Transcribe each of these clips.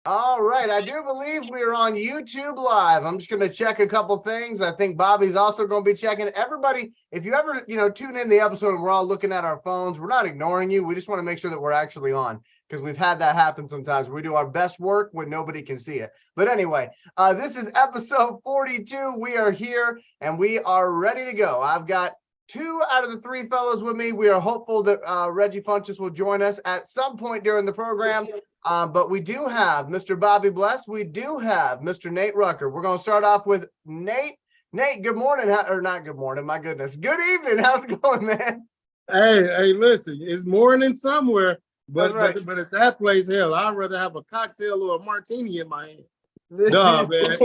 All right, I do believe we are on YouTube Live. I'm just going to check a couple things. I think Bobby's also going to be checking. Everybody, if you ever, tune in the episode and we're all looking at our phones, we're not ignoring you. We just want to make sure that we're actually on, because we've had that happen sometimes. We do our best work when nobody can see it. But anyway, this is episode 42. We are here and we are ready to go. I've got 2 out of the 3 fellows with me. We are hopeful that Reggie Funches will join us at some point during the program. But we do have Mr. Bobby Bless. We do have Mr. Nate Rucker. We're going to start off with Nate. Nate, good morning. Or not good morning, my goodness. Good evening. How's it going, man? Hey, listen, it's morning somewhere, but right. but at that place, hell, I'd rather have a cocktail or a martini in my hand. No, man.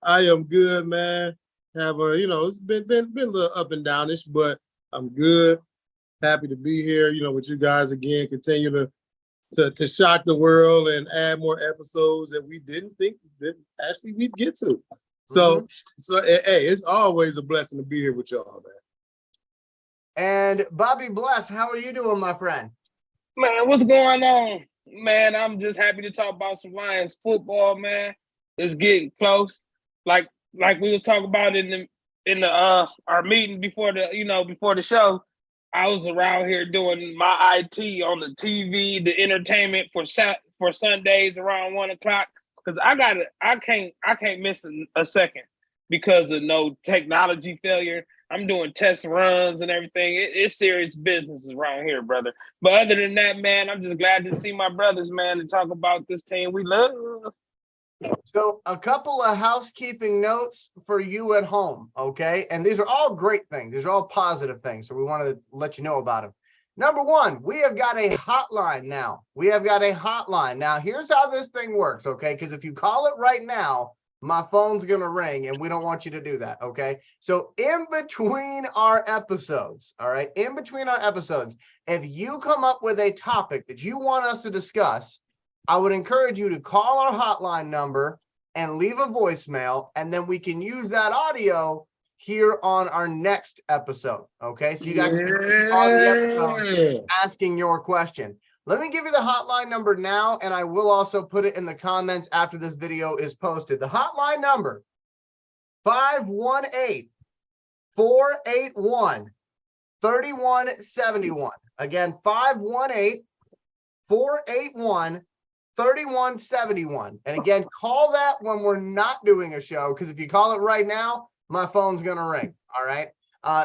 I am good, man. Have a, it's been a little up and downish, but I'm good. Happy to be here, with you guys again. Continue to shock the world and add more episodes that we didn't think that actually we'd get to. So hey, it's always a blessing to be here with y'all, man. And Bobby Bless, how are you doing, my friend? Man, what's going on? Man, I'm just happy to talk about some Lions football, man. It's getting close. Like we was talking about in the our meeting before the show. I was around here doing my IT on the TV, the entertainment for Sundays around 1 o'clock, because I can't miss a second because of no technology failure. I'm doing test runs and everything. It's serious business around here, brother. But other than that, man, I'm just glad to see my brothers, man, and talk about this team we love. So a couple of housekeeping notes for you at home, okay? And these are all great things. These are all positive things. So we wanted to let you know about them. Number 1, we have got a hotline now. Now, here's how this thing works, okay? Because if you call it right now, my phone's going to ring, and we don't want you to do that, okay? So in between our episodes, all right, if you come up with a topic that you want us to discuss, I would encourage you to call our hotline number and leave a voicemail, and then we can use that audio here on our next episode, okay? So you guys can pause the episode asking your question. Let me give you the hotline number now, and I will also put it in the comments after this video is posted. The hotline number, 518-481-3171. Again, 518-481-3171. And again, call that when we're not doing a show, because if you call it right now, my phone's going to ring. All right.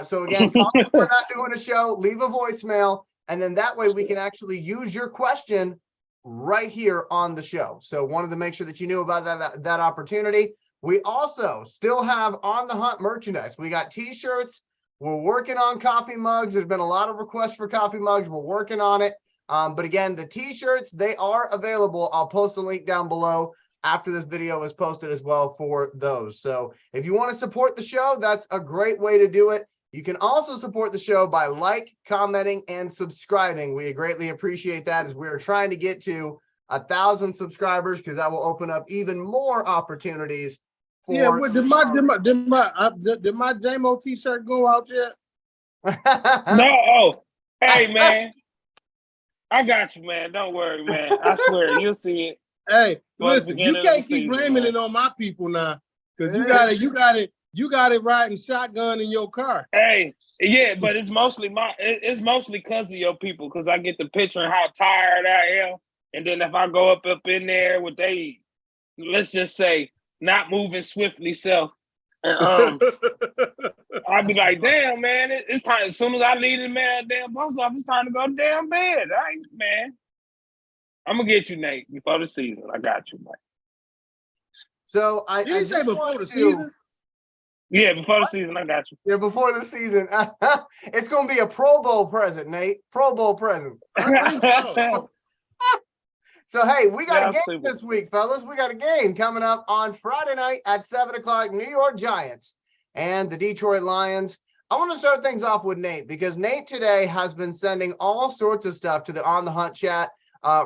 So again, call it when we're not doing a show, leave a voicemail, and then that way we can actually use your question right here on the show. So wanted to make sure that you knew about that opportunity. We also still have On the Hunt merchandise. We got t-shirts. We're working on coffee mugs. There's been a lot of requests for coffee mugs. We're working on it. But again, the t-shirts, they are available. I'll post a link down below after this video is posted as well for those. So if you want to support the show, that's a great way to do it. You can also support the show by commenting, and subscribing. We greatly appreciate that, as we are trying to get to 1,000 subscribers, because that will open up even more opportunities. Did my JMO t-shirt go out yet? No. Hey, man. I got you, man. Don't worry, man. I swear, you'll see it. Hey, listen, you can't keep blaming it on my people now, because you got it riding shotgun in your car. Hey, yeah, but it's mostly because of your people, because I get the picture of how tired I am, and then if I go up in there with let's just say, not moving swiftly self, and I'll be like, damn, man, it's time. As soon as I leave the damn post office, it's time to go to damn bed. All right, man. I'm gonna get you, Nate, before the season. I got you, man. So Did you say before the season? Yeah, before the season, I got you. Yeah, before the season. It's gonna be a Pro Bowl present, Nate. Pro Bowl present. So hey, we got a game this week, fellas. We got a game coming up on Friday night at 7 o'clock. New York Giants and the Detroit Lions. I want to start things off with Nate, because Nate today has been sending all sorts of stuff to the On the Hunt chat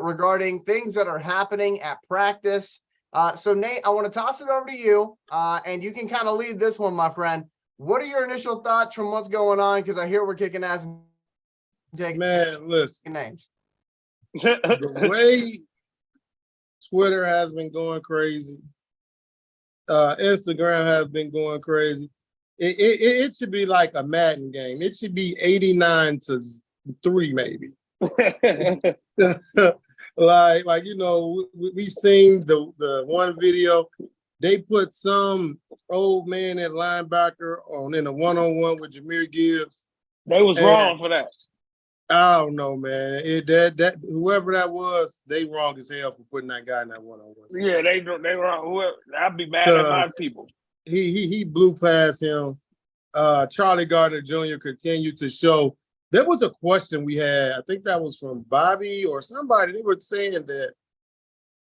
regarding things that are happening at practice. So Nate, I want to toss it over to you, and you can kind of lead this one, my friend. What are your initial thoughts from what's going on? Because I hear we're kicking ass and taking names. The way Twitter has been going crazy. Instagram has been going crazy. It should be like a Madden game. It should be 89-3, maybe. like you know, we've seen the one video. They put some old man at linebacker in a one-on-one with Jahmyr Gibbs. They was wrong for that. I don't know, man. That whoever that was, they wrong as hell for putting that guy in that one-on-one. Yeah, they wrong. Whoever, I'd be mad at my people. He blew past him. Charlie Gardner Jr. continued to show. There was a question we had. I think that was from Bobby or somebody. They were saying that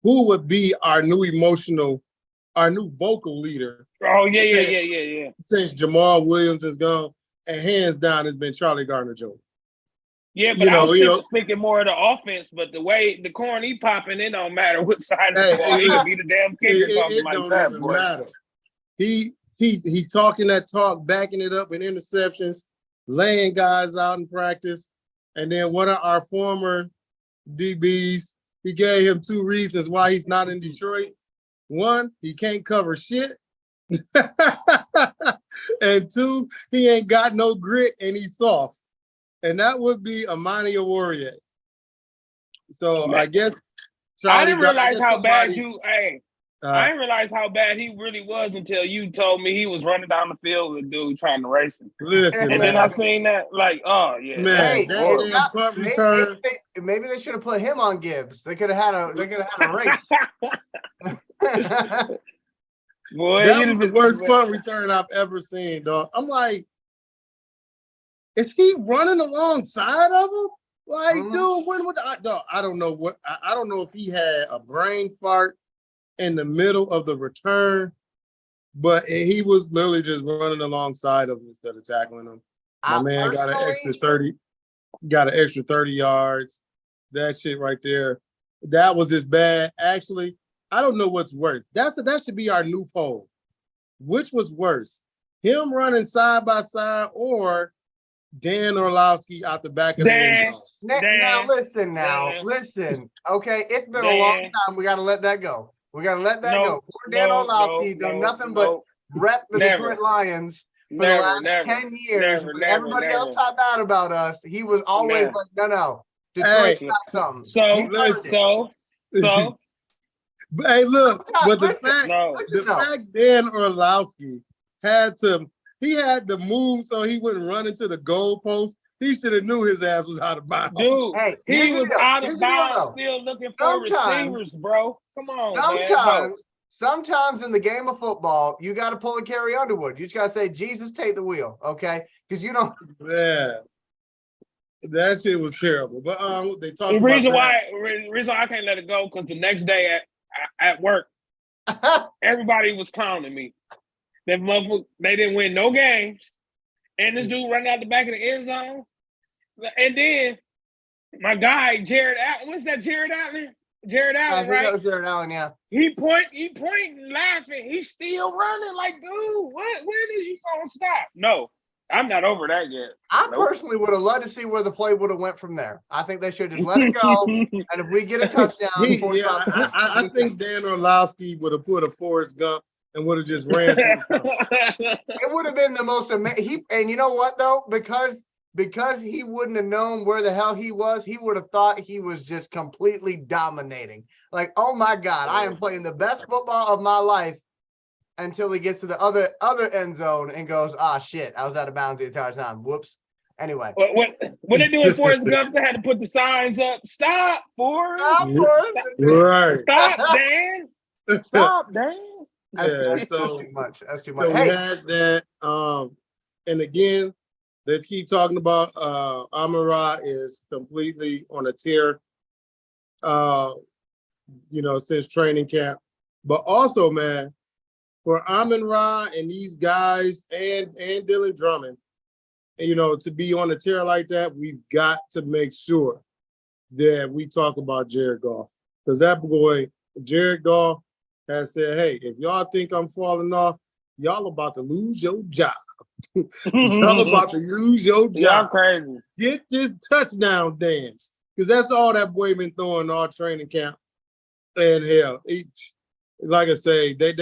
who would be our new vocal leader? Oh yeah. Since Jamal Williams is gone, and hands down, it's been Charlie Gardner Jr. Yeah, but I was speaking more of the offense. But the way the corn he popping, it don't matter what side of the ball. He could be the damn kicker. It don't even matter. He talking that talk, backing it up in interceptions, laying guys out in practice. And then one of our former DBs, he gave him 2 reasons why he's not in Detroit. One, he can't cover shit. And 2, he ain't got no grit and he's soft. And that would be Amani Oruwariye. So man, I guess I didn't realize how bad I didn't realize how bad he really was until you told me he was running down the field with a dude trying to race him. Listen, and then I seen that, like, oh yeah, man. Maybe they should have put him on Gibbs. They could have had a race. Boy, that was the worst punt return I've ever seen, dog. I'm like, is he running alongside of him? Like, dude, when would I don't know what I don't know if he had a brain fart in the middle of the return, but he was literally just running alongside of him instead of tackling him. My man got an extra 30 yards. That shit right there. That was as bad. Actually, I don't know what's worse. That should be our new poll. Which was worse? Him running side by side or Dan Orlovsky out the back of the end zone? Now listen. Okay, it's been a long time. We got to let that go. We got to let that go. Poor Dan Orlovsky done nothing but rep the Detroit Lions for the last 10 years. Everybody else talked out about us. He was always like, no. Detroit got something. So. Hey, look, but the fact Dan Orlovsky had to move so he wouldn't run into the goalpost. He should have knew his ass was out of bounds. Dude, he was out of bounds, still looking for receivers, bro. Come on, man. Sometimes in the game of football, you got to pull a Carrie Underwood. You just got to say, Jesus, take the wheel, okay? Because you don't. Yeah. That shit was terrible. But they talked the about reason why I can't let it go, because the next day at work, everybody was clowning me. They didn't win no games. And this dude running out the back of the end zone. And then my guy, Jared Allen, what's that, Jared Allen? Jared Allen, right? That was Jared Allen, yeah. He pointing, laughing. He's still running like, dude, when is you gonna stop? No, I'm not over that yet. I personally would have loved to see where the play would have went from there. I think they should just let it go. And if we get a touchdown, I think Dan Orlovsky would have put a Forrest Gump and would have just ran. It would have been the most amazing. And you know what though? Because he wouldn't have known where the hell he was, he would have thought he was just completely dominating. Like, oh my God, I am playing the best football of my life, until he gets to the other end zone and goes, shit, I was out of bounds the entire time. Whoops. Anyway. When they doing Forrest Gump, they had to put the signs up. Stop, Forrest. Stop, Forrest. Right. Stop, Dan. Stop, Dan. That's too much. That's too much. So we had that. And again, they keep talking about Amon-Ra is completely on a tear, since training camp. But also, man, for Amon-Ra and these guys and Dylan Drummond, to be on a tear like that, we've got to make sure that we talk about Jared Goff. Because that boy, Jared Goff, has said, hey, if y'all think I'm falling off, y'all about to lose your job. Y'all about to lose your job. Y'all crazy. Get this touchdown dance. Because that's all that boy been throwing all training camp. And hell, like I say, they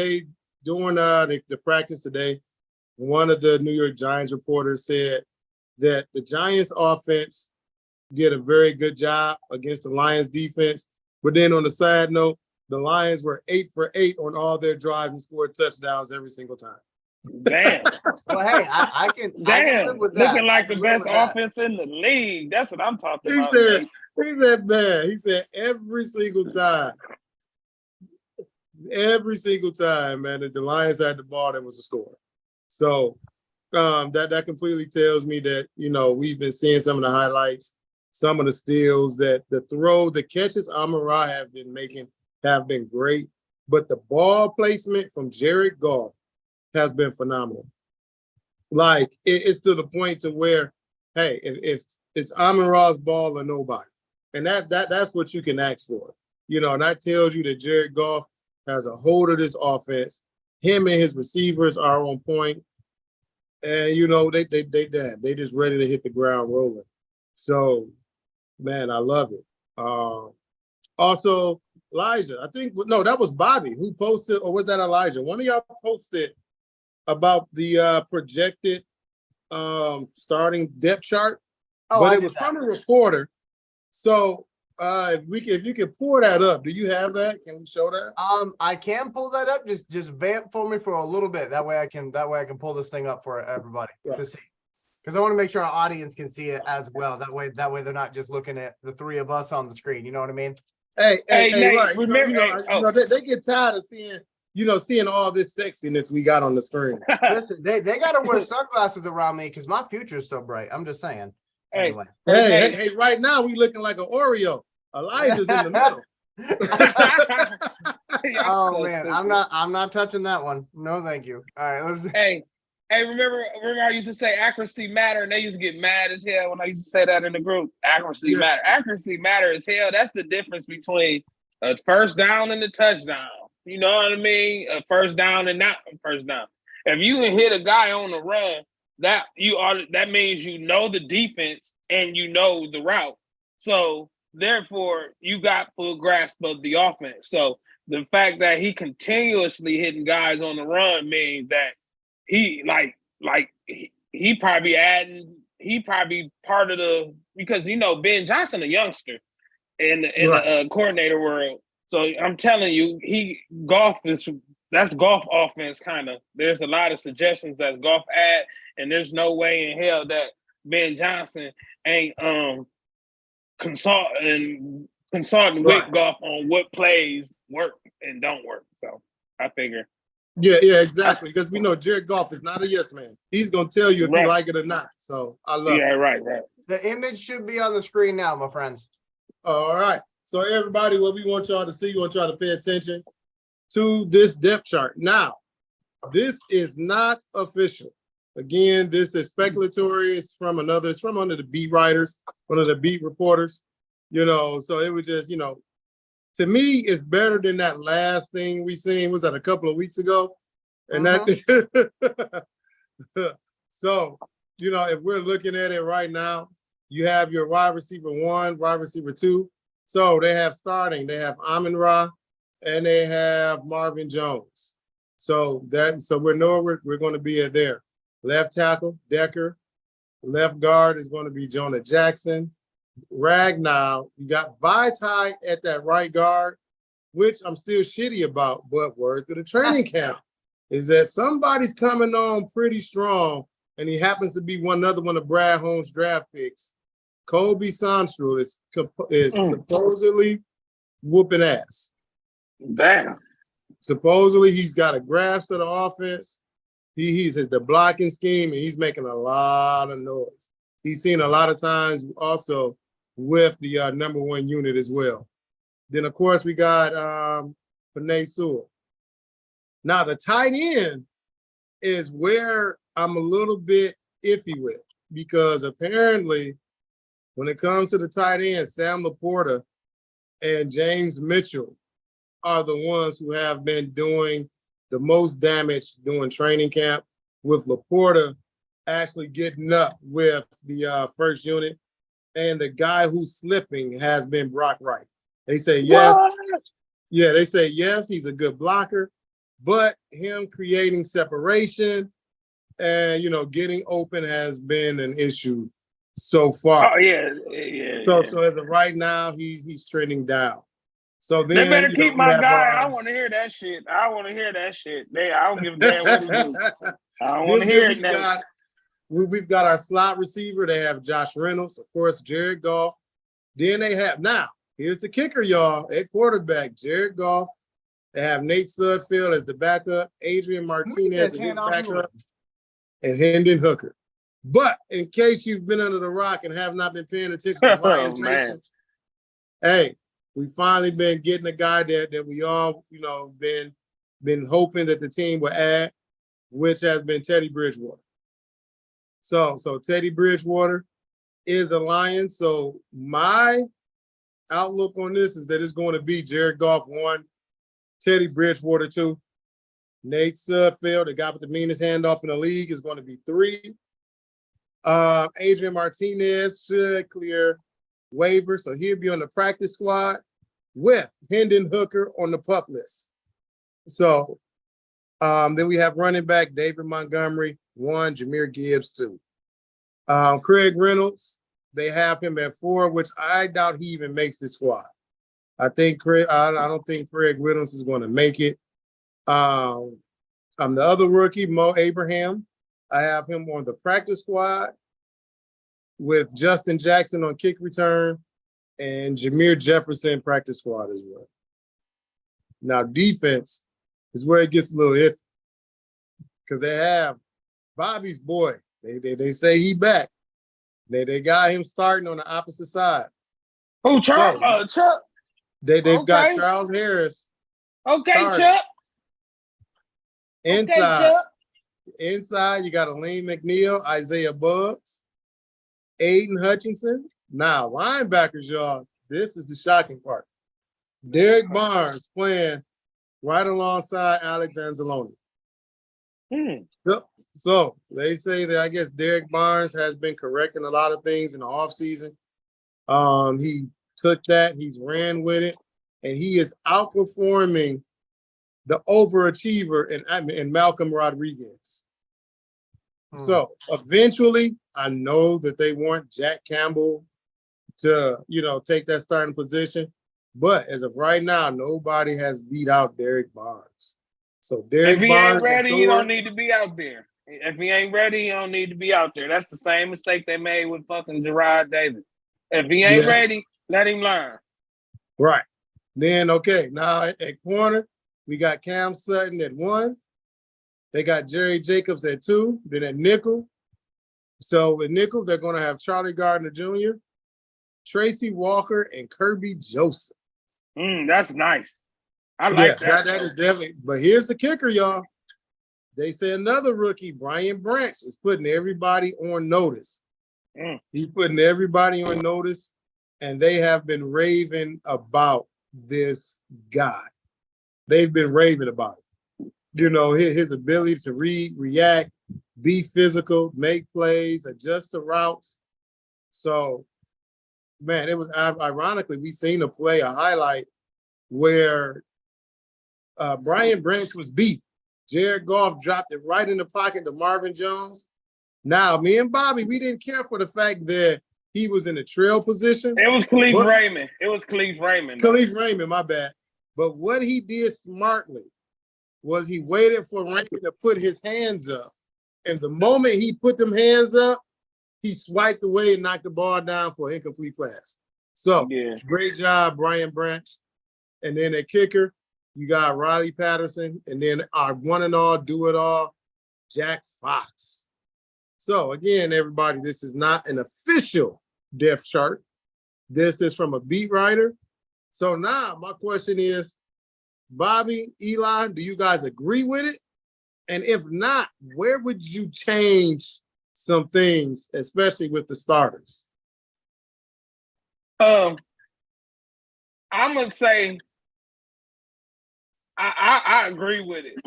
during the practice today, one of the New York Giants reporters said that the Giants offense did a very good job against the Lions defense. But then on the side note, the Lions were 8 for 8 on all their drives and scored touchdowns every single time. Damn. Well, hey, I can Damn. live with that. Looking I like can the live best with that. offense in the league. That's what I'm talking He about. said, man. man, he said every single time, man, that the Lions had the ball, there was a score. So that completely tells me that, you know, we've been seeing some of the highlights, some of the steals, that the catches Amon-Ra have been making have been great, but the ball placement from Jared Goff has been phenomenal. Like it's to the point to where, hey, if it's Amon-Ra's ball or nobody, and that's what you can ask for, you know. And that tells you that Jared Goff has a hold of this offense. Him and his receivers are on point, and you know they just ready to hit the ground rolling. So, man, I love it. Also, Elijah, I think that was Bobby who posted, or was that Elijah? One of y'all posted about the projected starting depth chart, but it was from a reporter. So if you can pull that up, do you have that? Can we show that? I can pull that up. Just vamp for me for a little bit. That way I can pull this thing up for everybody to see. Because I want to make sure our audience can see it as well. That way they're not just looking at the three of us on the screen. You know what I mean? Hey, Nate, right. Remember, They get tired of seeing all this sexiness we got on the screen. Listen, they got to wear sunglasses around me because my future is so bright. I'm just saying. Anyway. Hey, right now we looking like an Oreo. Elijah's in the middle. Oh so man, stupid. I'm not touching that one. No, thank you. All right, let's. Hey, remember I used to say accuracy matter, and they used to get mad as hell when I used to say that in the group. Accuracy matter. Accuracy matter as hell. That's the difference between a first down and a touchdown. You know what I mean? A first down and not a first down. If you can hit a guy on the run, that means you know the defense and you know the route. So therefore, you got full grasp of the offense. So the fact that he continuously hitting guys on the run means that he he probably part of the, because you know Ben Johnson a youngster in the coordinator world. So I'm telling you, that's Goff offense kind of. There's a lot of suggestions that Goff add, and there's no way in hell that Ben Johnson ain't consulting with Goff on what plays work and don't work. So I figure. Yeah, exactly. Because we know Jared Goff is not a yes man. He's gonna tell you if you like it or not. So I love it. Right. The image should be on the screen now, my friends. All right. So everybody, what we want y'all to see, we want y'all to pay attention to this depth chart. Now, this is not official. Again, this is speculatory. It's from one of the beat writers, one of the beat reporters. You know, so it was just, you know, to me, it's better than that last thing we seen. Was that a couple of weeks ago? And that. So, you know, if we're looking at it right now, you have your wide receiver 1, wide receiver 2. So they have Amon-Ra, and they have Marvin Jones. So we know we're going to be at there. Left tackle, Decker. Left guard is going to be Jonah Jackson. Ragnow, you got Vaitai at that right guard, which I'm still shitty about, but word to the training camp is that somebody's coming on pretty strong, and he happens to be another one of Brad Holmes' draft picks. Kobe Sanstrel is supposedly whooping ass. Damn. Supposedly he's got a grasp of the offense. He's the blocking scheme, and he's making a lot of noise. He's seen a lot of times also with the number 1 unit as well. Then, of course, we got Penei Sewell. Now, the tight end is where I'm a little bit iffy with, because apparently when it comes to the tight end, Sam Laporta and James Mitchell are the ones who have been doing the most damage during training camp, with Laporta actually getting up with the first unit. And the guy who's slipping has been Brock Wright. They say yes. Yeah, they say yes, he's a good blocker, but him creating separation and getting open has been an issue so far. Oh yeah. So as of right now, he's trending down. So They then better keep we my have, guy. I want to hear that shit. I don't give a damn what he do. I don't want to then hear we've it now. we've got our slot receiver. They have Josh Reynolds, of course, Jared Goff. Then they have here's the kicker, y'all. At quarterback, Jared Goff. They have Nate Sudfeld as the backup, Adrian Martinez as his backup, and Hendon Hooker. But in case you've been under the rock and have not been paying attention to Ryan Mason, hey, we finally been getting a guy that we all, been hoping that the team would add, which has been Teddy Bridgewater. So Teddy Bridgewater is a Lion. So my outlook on this is that it's going to be Jared Goff 1, Teddy Bridgewater 2, Nate Sudfeld, the guy with the meanest handoff in the league, is going to be 3. Adrian Martinez should clear waiver, so he'll be on the practice squad with Hendon Hooker on the pup list. So then we have running back David Montgomery 1, Jahmyr Gibbs 2. Craig Reynolds, they have him at 4, which I doubt he even makes the squad. I don't think Craig Reynolds is going to make it. The other rookie, Mo Abraham, I have him on the practice squad with Justin Jackson on kick return and Jameer Jefferson practice squad as well. Now, defense is where it gets a little iffy because they have Bobby's boy. They say he back. They got him starting on the opposite side. Who, Chuck? Chuck. They've got Charles Harris. Okay, starting. Chuck. Inside, you got Elaine McNeil, Isaiah Buggs, Aiden Hutchinson. Now, linebackers, y'all, this is the shocking part. Derek Barnes playing right alongside Alex Anzalone. So they say that I guess Derek Barnes has been correcting a lot of things in the offseason. He took that, he's ran with it, and he is outperforming the overachiever in Malcolm Rodriguez. So eventually, I know that they want Jack Campbell to, take that starting position. But as of right now, nobody has beat out Derek Barnes. So Derek Barnes, ain't ready, he don't need to be out there. If he ain't ready, he don't need to be out there. That's the same mistake they made with fucking Gerard Davis. If he ain't ready, let him learn. Right. Then, now at corner, we got Cam Sutton at 1. They got Jerry Jacobs at 2. Then at nickel. So with nickel, they're going to have Charlie Gardner Jr., Tracy Walker, and Kirby Joseph. That's nice. I like that. That is definitely. But here's the kicker, y'all. They say another rookie, Brian Branch, is putting everybody on notice. He's putting everybody on notice, and they have been raving about this guy. They've been raving about it. His ability to read, react, be physical, make plays, adjust the routes. So, man, it was ironically, we seen a highlight where Brian Branch was beat. Jared Goff dropped it right in the pocket to Marvin Jones. Now, me and Bobby, we didn't care for the fact that he was in a trail position. It was Khalif Raymond. Khalif Raymond, my bad. But what he did smartly was he waited for Raymond to put his hands up. And the moment he put them hands up, he swiped away and knocked the ball down for an incomplete pass. So, Great job, Brian Branch. And then at kicker, you got Riley Patterson. And then our one and all, do it all, Jack Fox. So, again, everybody, this is not an official depth chart. This is from a beat writer. So now my question is, Bobby, Eli, do you guys agree with it? And if not, where would you change some things, especially with the starters? I'm gonna say I agree with it,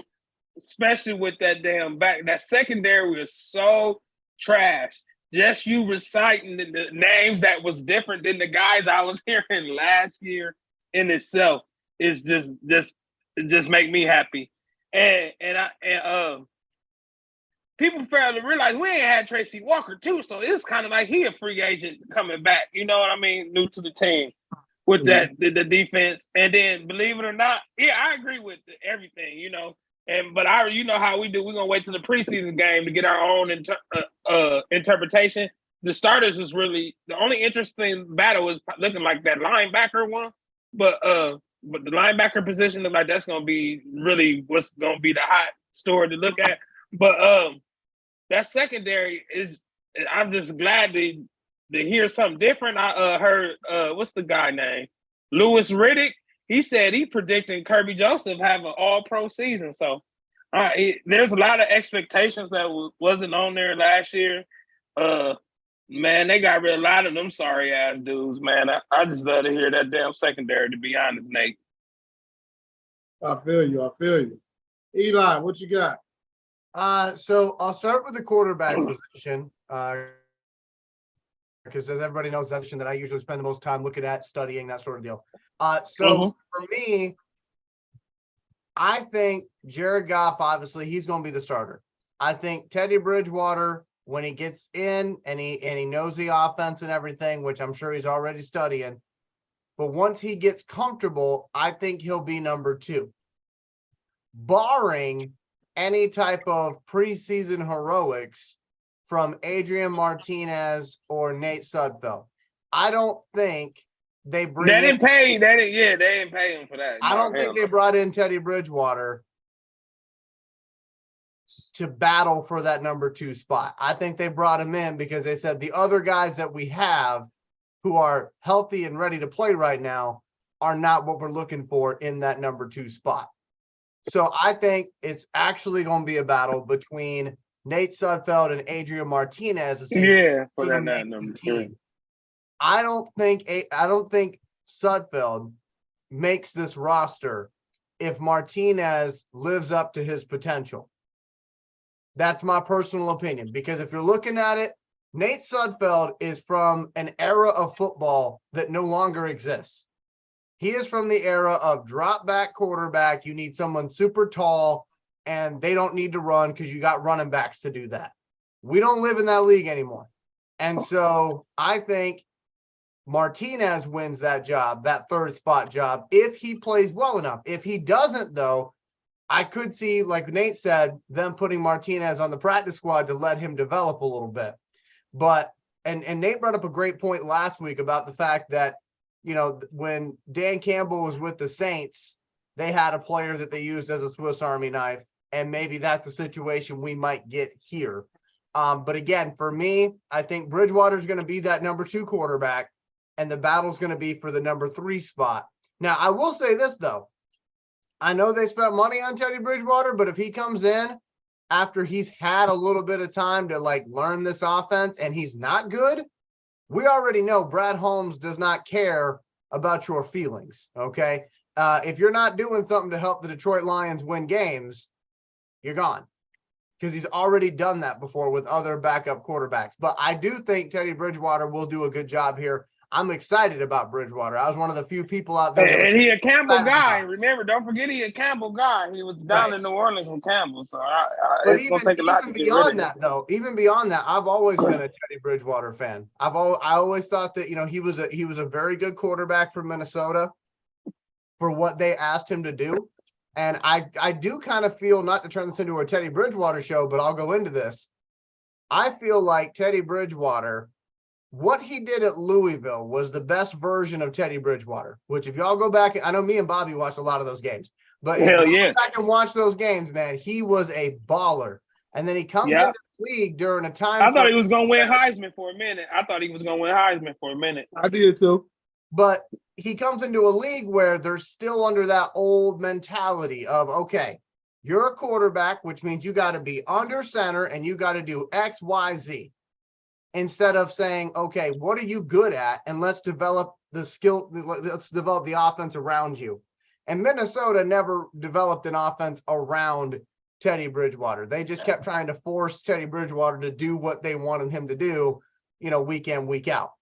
especially with that damn back. That secondary was so trash. Just you reciting the names that was different than the guys I was hearing last year in itself. is just make me happy. And people fail to realize we ain't had Tracy Walker too, so it's kind of like he a free agent coming back. You know what I mean? New to the team with that the defense, and then believe it or not, yeah, I agree with everything. You know, but you know how we do. We're gonna wait till the preseason game to get our own interpretation. The starters was really the only interesting battle was looking like that linebacker one, but the linebacker position look like that's gonna be really what's gonna be the hot story to look at. But that secondary is, I'm just glad to hear something different. I heard what's the guy name? Louis Riddick. He said he predicting Kirby Joseph have an all-pro season. So there's a lot of expectations that wasn't on there last year. Man, they got rid of a lot of them sorry ass dudes, man. I just love to hear that damn secondary, to be honest, Nate. I feel you. Eli, what you got? So I'll start with the quarterback position, because as everybody knows, that's the position that I usually spend the most time looking at, studying, that sort of deal. For me, I think Jared Goff, obviously, he's going to be the starter. I think Teddy Bridgewater, when he gets in and he knows the offense and everything, which I'm sure he's already studying, but once he gets comfortable, I think he'll be number 2. Barring any type of preseason heroics from Adrian Martinez or Nate Sudfeld. I don't think they bring they didn't pay him for that. I don't think they brought in Teddy Bridgewater to battle for that number 2 spot. I think they brought him in because they said the other guys that we have who are healthy and ready to play right now are not what we're looking for in that number 2 spot. So I think it's actually going to be a battle between Nate Sudfeld and Adrian Martinez. For that number 3. I don't think Sudfeld makes this roster if Martinez lives up to his potential. That's my personal opinion, because if you're looking at it, Nate Sudfeld is from an era of football that no longer exists. He is from the era of drop back quarterback. You need someone super tall and they don't need to run because you got running backs to do that. We don't live in that league anymore. And so I think Martinez wins that job, that 3rd spot job, if he plays well enough. If he doesn't, though, I could see, like Nate said, them putting Martinez on the practice squad to let him develop a little bit. But, and Nate brought up a great point last week about the fact that, you know, when Dan Campbell was with the Saints, they had a player that they used as a Swiss Army knife. And maybe that's a situation we might get here. But again, for me, I think Bridgewater is going to be that number 2 quarterback, and the battle's going to be for the number 3 spot. Now, I will say this, though. I know they spent money on Teddy Bridgewater, but if he comes in after he's had a little bit of time to like learn this offense and he's not good, we already know Brad Holmes does not care about your feelings, okay? If you're not doing something to help the Detroit Lions win games, you're gone, because he's already done that before with other backup quarterbacks. But I do think Teddy Bridgewater will do a good job here. I'm excited about Bridgewater. I was one of the few people out there. And he a Campbell guy. Remember, don't forget he a Campbell guy. He was down in New Orleans with Campbell. So it's going to take a lot to get rid of that, though. Even beyond that, I've always been a Teddy Bridgewater fan. I always thought that, you know, he was a very good quarterback for Minnesota for what they asked him to do. And I do kind of feel, not to turn this into a Teddy Bridgewater show, but I'll go into this. I feel like Teddy Bridgewater, what he did at Louisville was the best version of Teddy Bridgewater, which if y'all go back, I know me and Bobby watched a lot of those games, but if you go back and watch those games, man, he was a baller. And then he comes into the league during a time. I thought he was going to win Heisman for a minute. I did too. But he comes into a league where they're still under that old mentality of, okay, you're a quarterback, which means you got to be under center and you got to do X, Y, Z. Instead of saying, okay, what are you good at? And let's develop the skill. Let's develop the offense around you. And Minnesota never developed an offense around Teddy Bridgewater. They just kept trying to force Teddy Bridgewater to do what they wanted him to do, you know, week in, week out.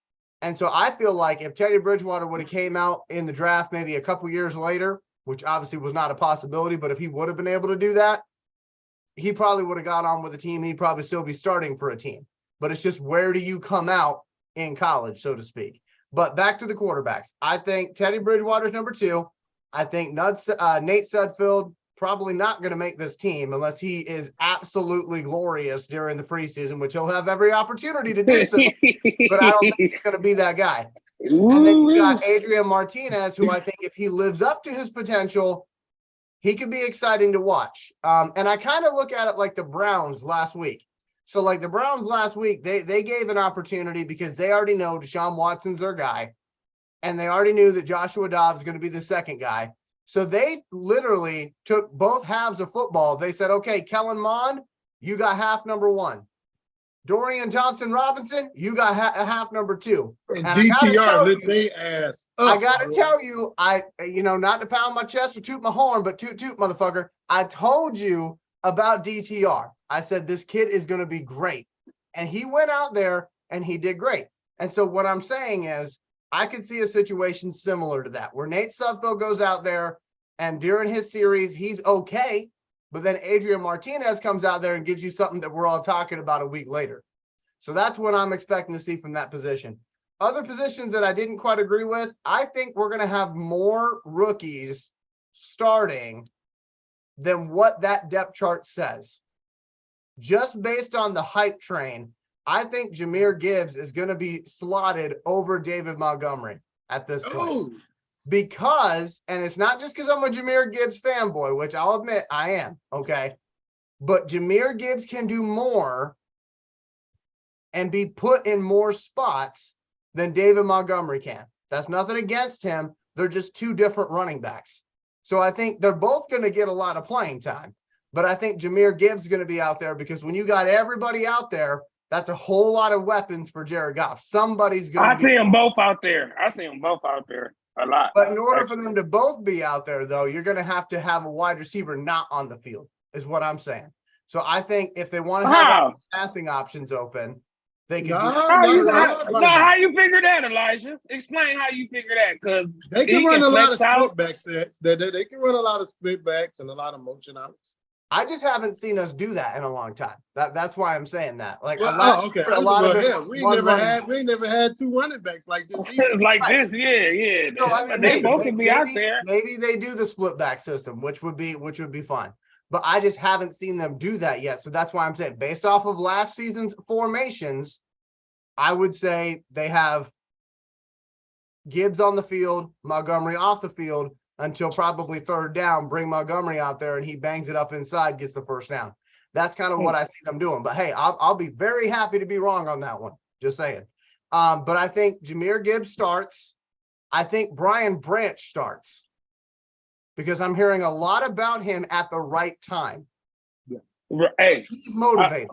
And so I feel like if Teddy Bridgewater would have came out in the draft maybe a couple years later, which obviously was not a possibility, but if he would have been able to do that, he probably would have got on with a team. He'd probably still be starting for a team. But it's just, where do you come out in college, so to speak? But back to the quarterbacks. I think Teddy Bridgewater's number 2. I think Nate Sudfeld probably not going to make this team unless he is absolutely glorious during the preseason, which he'll have every opportunity to do so. But I don't think he's going to be that guy. And then you got Adrian Martinez, who I think if he lives up to his potential, he could be exciting to watch. And I kind of look at it like the Browns last week. So like the Browns last week, they gave an opportunity because they already know Deshaun Watson's their guy. And they already knew that Joshua Dobbs is going to be the second guy. So they literally took both halves of football. They said, okay, Kellen Mond, you got half number 1. Dorian Thompson-Robinson, you got half number 2. And DTR lit they ass up. I got to tell you, not to pound my chest or toot my horn, but toot, motherfucker. I told you about DTR. I said, this kid is going to be great. And he went out there and he did great. And so what I'm saying is, I could see a situation similar to that, where Nate Sudfeld goes out there and during his series, he's okay. But then Adrian Martinez comes out there and gives you something that we're all talking about a week later. So that's what I'm expecting to see from that position. Other positions that I didn't quite agree with, I think we're going to have more rookies starting than what that depth chart says. Just based on the hype train, I think Jahmyr Gibbs is going to be slotted over David Montgomery at this point. Oh. Because, and it's not just because I'm a Jahmyr Gibbs fanboy, which I'll admit I am, okay? But Jahmyr Gibbs can do more and be put in more spots than David Montgomery can. That's nothing against him. They're just 2 different running backs. So I think they're both going to get a lot of playing time. But I think Jahmyr Gibbs is going to be out there because when you got everybody out there, that's a whole lot of weapons for Jared Goff. Somebody's going to see them both out there. A lot. But in order for them to both be out there, though, you're going to have a wide receiver not on the field, is what I'm saying. So I think if they want to have passing options open, they can. How you figure that, Elijah? Explain how you figure that, because they can run a lot of split back sets. They can run a lot of split backs and a lot of motion outs. I just haven't seen us do that in a long time. That's why I'm saying that. Like, okay. We never had 2 running backs like this. Like this, yeah. So, I mean, they both can be out there. Maybe they do the split back system, which would be fun. But I just haven't seen them do that yet. So that's why I'm saying, based off of last season's formations, I would say they have Gibbs on the field, Montgomery off the field, until probably 3rd down, bring Montgomery out there and he bangs it up inside, gets the 1st down. That's kind of what I see them doing. But hey, I'll be very happy to be wrong on that one. Just saying. But I think Jahmyr Gibbs starts. I think Brian Branch starts because I'm hearing a lot about him at the right time. Hey, he's motivated.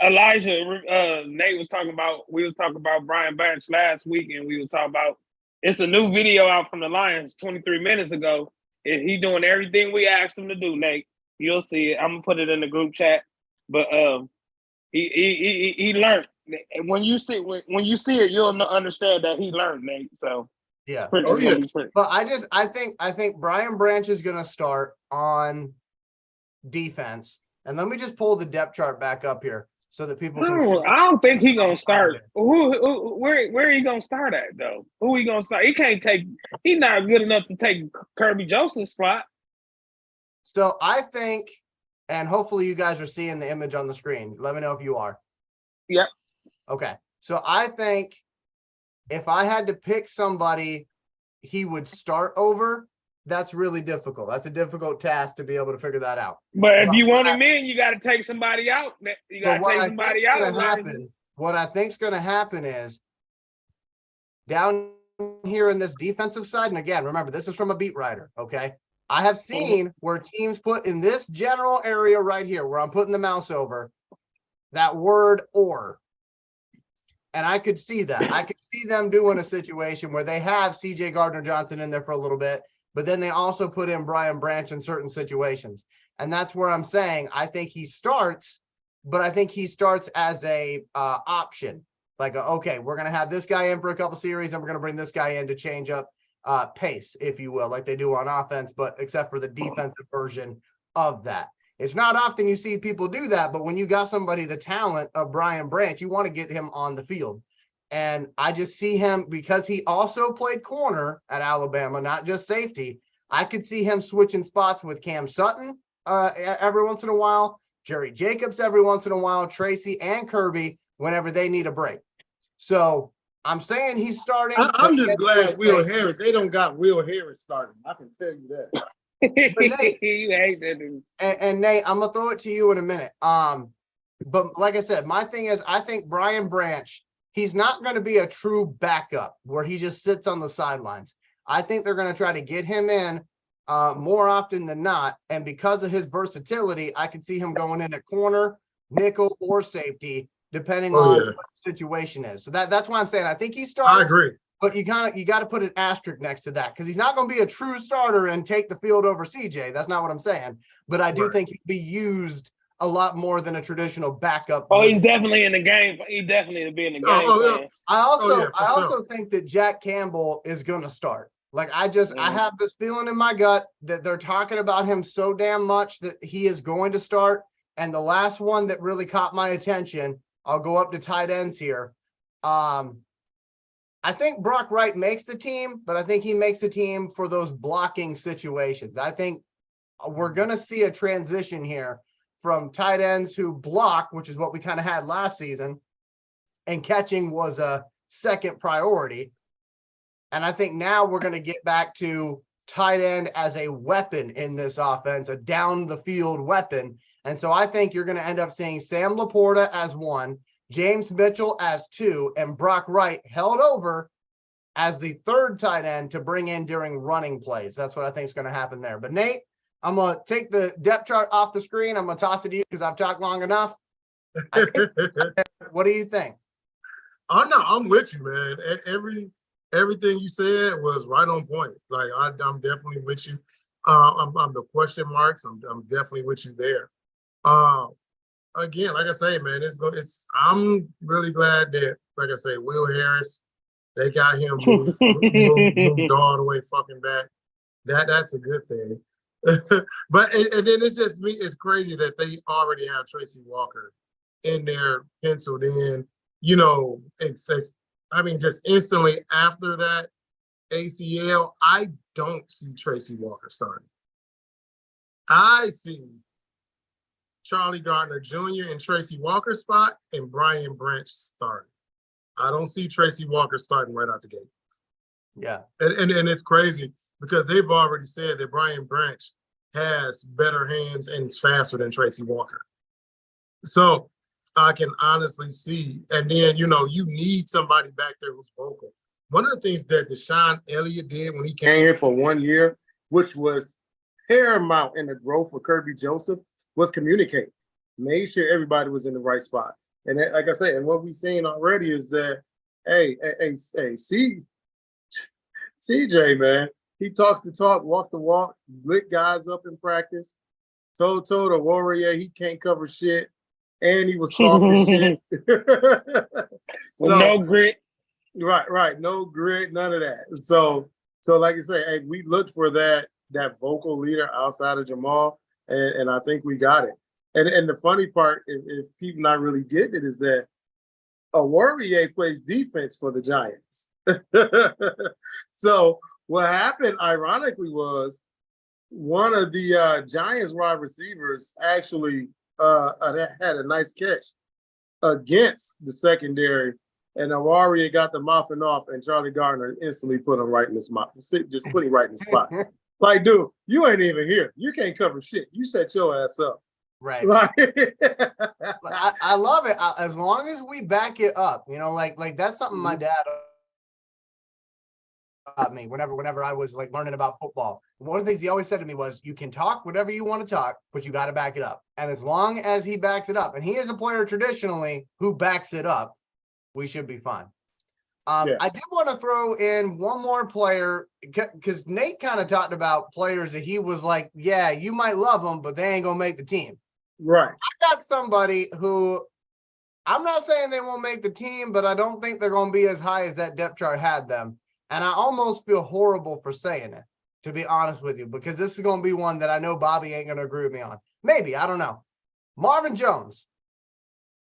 Elijah, Nate was talking about, we was talking about Brian Branch last week, and we was talking about, it's a new video out from the Lions 23 minutes ago. And he doing everything we asked him to do, Nate. You'll see it. I'm gonna put it in the group chat. But he learned. When you see it, you'll understand that he learned, Nate. So yeah. But I think Brian Branch is gonna start on defense. And let me just pull the depth chart back up here so that people can see. I don't think he's gonna start. Where he gonna start at though? Who he gonna start? He's not good enough to take Kirby Joseph's slot. So I think, and hopefully you guys are seeing the image on the screen. Let me know if you are. Yep. Okay. So I think if I had to pick somebody he would start over, that's really difficult. That's a difficult task to be able to figure that out. But if you want him in, you got to take somebody out. You got to take somebody out. What I think's going to happen is down here in this defensive side, and again, remember, this is from a beat writer, okay? I have seen where teams put in this general area right here, where I'm putting the mouse over, that word "or." And I could see that. I could see them doing a situation where they have CJ Gardner-Johnson in there for a little bit, but then they also put in Brian Branch in certain situations. And that's where I'm saying I think he starts, but I think he starts as a option. Like, okay, we're going to have this guy in for a couple series and we're going to bring this guy in to change up pace, if you will, like they do on offense, but except for the defensive version of that. It's not often you see people do that, but when you got somebody the talent of Brian Branch, you want to get him on the field. And I just see him, because he also played corner at Alabama, not just safety. I could see him switching spots with Cam Sutton every once in a while, Jerry Jacobs every once in a while, Tracy and Kirby whenever they need a break. So I'm saying he's starting. I'm just glad Will Harris. They don't got Will Harris starting. I can tell you that. Nate, you hate that dude. And Nate, I'm gonna throw it to you in a minute. But like I said, my thing is, I think Brian Branch, he's not going to be a true backup where he just sits on the sidelines. I think they're going to try to get him in more often than not. And because of his versatility, I could see him going in at corner, nickel, or safety, depending on what the situation is. So that's why I'm saying I think he starts. I agree. But you got to put an asterisk next to that, because he's not going to be a true starter and take the field over CJ. That's not what I'm saying. But I do think he'd be used a lot more than a traditional backup. Oh, he's definitely in the game. He definitely will be in the game. I also think that Jack Campbell is going to start. Like, I have this feeling in my gut that they're talking about him so damn much that he is going to start. And the last one that really caught my attention, I'll go up to tight ends here. I think Brock Wright makes the team, but I think he makes the team for those blocking situations. I think we're going to see a transition here from tight ends who block, which is what we kind of had last season, and catching was a second priority. And I think now we're going to get back to tight end as a weapon in this offense, a down the field weapon. And so I think you're going to end up seeing Sam Laporta as one, James Mitchell as two, and Brock Wright held over as the third tight end to bring in during running plays. That's what I think is going to happen there. But Nate, I'm going to take the depth chart off the screen. I'm going to toss it to you because I've talked long enough. What do you think? Oh, no, I'm with you, man. Everything you said was right on point. Like, I'm definitely with you. I'm the question marks. I'm definitely with you there. Again, like I say, man, I'm really glad that, like I say, Will Harris, they got him moved all the way fucking back. That's a good thing. But and then it's just me. It's crazy that they already have Tracy Walker in there penciled in. You know, just instantly after that ACL, I don't see Tracy Walker starting. I see Charlie Gardner Jr. in Tracy Walker's spot and Brian Branch starting. I don't see Tracy Walker starting right out the gate. Yeah. And it's crazy because they've already said that Brian Branch has better hands and is faster than Tracy Walker. So I can honestly see, and then, you need somebody back there who's vocal. One of the things that Deshaun Elliott did when he came here for 1 year, which was paramount in the growth of Kirby Joseph, was communicate. Made sure everybody was in the right spot. And like I say, and what we've seen already is that, CJ, man, he talks the talk, walk the walk, lit guys up in practice, told the Warrior he can't cover shit, and he was soft as shit. So, no grit. Right. No grit, none of that. So like I say, we looked for that vocal leader outside of Jamal, and I think we got it. And the funny part, if people not really getting it, is that a Warrior plays defense for the Giants. So what happened, ironically, was one of the Giants wide receivers actually had a nice catch against the secondary, and a Warrior got the muffin off, and Charlie Gardner instantly put him right in the spot. Just put him right in the spot. Like, dude, you ain't even here. You can't cover shit. You set your ass up. Right. I love it. As long as we back it up, like that's something my dad taught me whenever I was like learning about football. One of the things he always said to me was, you can talk whatever you want to talk, but you got to back it up. And as long as he backs it up, and he is a player traditionally who backs it up, we should be fine. I did want to throw in one more player, because Nate kind of talked about players that he was like, yeah, you might love them, but they ain't going to make the team. Right. I got somebody who I'm not saying they won't make the team, but I don't think they're going to be as high as that depth chart had them. And I almost feel horrible for saying it, to be honest with you, because this is going to be one that I know Bobby ain't going to agree with me on. Maybe, I don't know. Marvin Jones.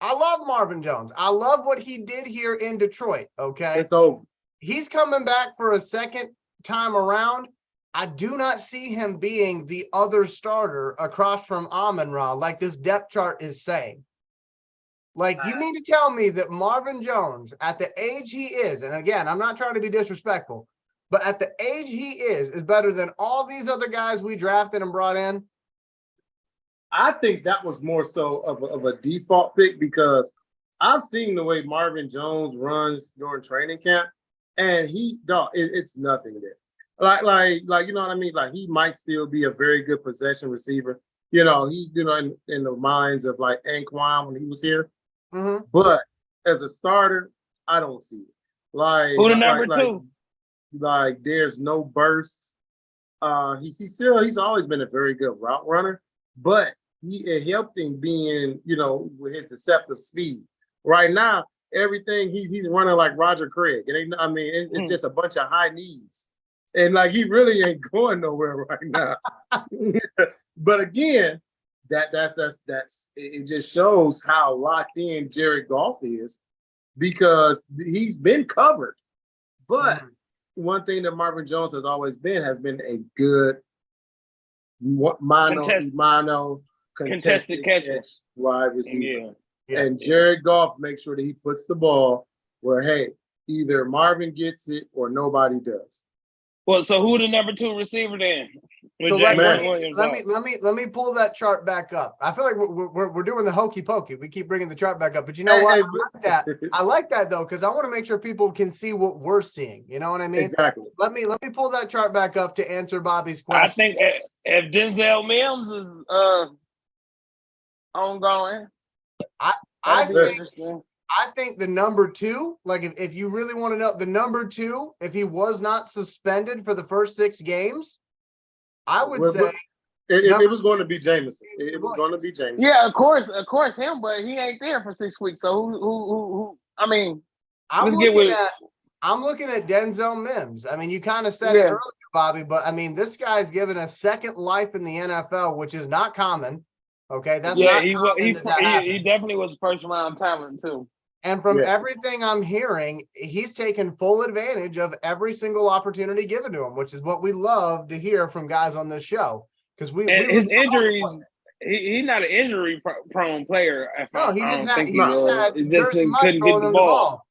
I love Marvin Jones. I love what he did here in Detroit, okay? It's over. He's coming back for a second time around. I do not see him being the other starter across from Amon-Ra like this depth chart is saying. Like, you mean to tell me that Marvin Jones, at the age he is, and again, I'm not trying to be disrespectful, but at the age he is better than all these other guys we drafted and brought in? I think that was more so of a default pick because I've seen the way Marvin Jones runs during training camp, and it's nothing there. Like, you know what I mean? Like, he might still be a very good possession receiver. You know, in the minds of like Anquan when he was here. Mm-hmm. But as a starter, I don't see it. Like, Who the number two? Like, there's no burst. He's always been a very good route runner, but it helped him being, you know, with his deceptive speed. Right now, everything he's running like Roger Craig. It's just a bunch of high knees. And like, he really ain't going nowhere right now. But again, that's it just shows how locked in Jared Goff is because he's been covered. But one thing that Marvin Jones has always been a good contested catch wide receiver. Yeah. And Jared Goff makes sure that he puts the ball where, hey, either Marvin gets it or nobody does. Well, so who the number two receiver then? So let me pull that chart back up. I feel like we're doing the hokey pokey. We keep bringing the chart back up, but you know what? I like that. I like that though, because I want to make sure people can see what we're seeing. You know what I mean? Exactly. Let me pull that chart back up to answer Bobby's question. I think if Denzel Mims is ongoing, I think the number two, like if you really want to know the number two, if he was not suspended for the first 6 games, I would say it was going to be Jameson. It was going to be Jameson. Yeah, of course him, but he ain't there for 6 weeks. So who? I mean, I'm looking at Denzel Mims. I mean, you kind of said it earlier, Bobby, but I mean, this guy's given a second life in the NFL, which is not common. Okay, that's not he definitely was first round talent too. And from everything I'm hearing, he's taken full advantage of every single opportunity given to him, which is what we love to hear from guys on this show. Because his injuries, he's not an injury prone player. He just couldn't get the ball.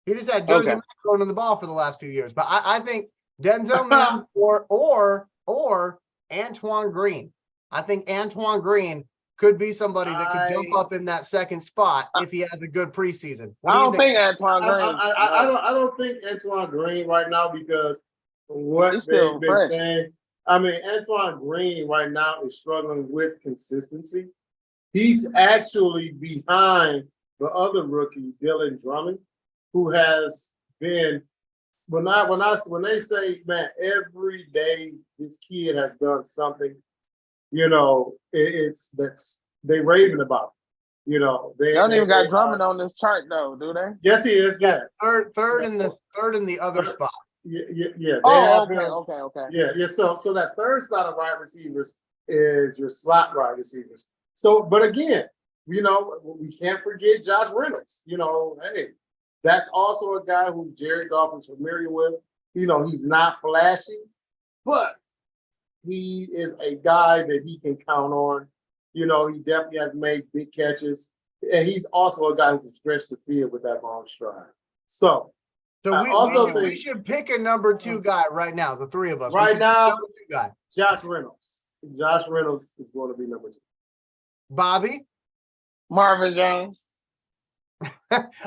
He just had Jersey Mike throwing in the ball for the last few years. But I think Denzel Mims or Antoine Green. I think Antoine Green could be somebody that could jump up in that second spot if he has a good preseason. I don't think Antoine Green. I don't think Antoine Green right now because what they've been saying. I mean, Antoine Green right now is struggling with consistency. He's actually behind the other rookie, Dylan Drummond, who has been when they say, man, every day this kid has done something. You know, they raving about it. You know, they don't even got Drummond on this chart though, do they? Yes, he is. Yeah, third in the other spot. Yeah. Okay. Yeah. So that third slot of wide receivers is your slot wide receivers. So, but again, you know, we can't forget Josh Reynolds. You know, hey, that's also a guy who Jared Goff is familiar with. You know, he's not flashy, but he is a guy that he can count on. You know, he definitely has made big catches. And he's also a guy who can stretch the field with that long stride. So we should pick a number 2 guy right now, the 3 of us. Right now, guy. Josh Reynolds. Josh Reynolds is going to be number 2. Bobby? Marvin Jones.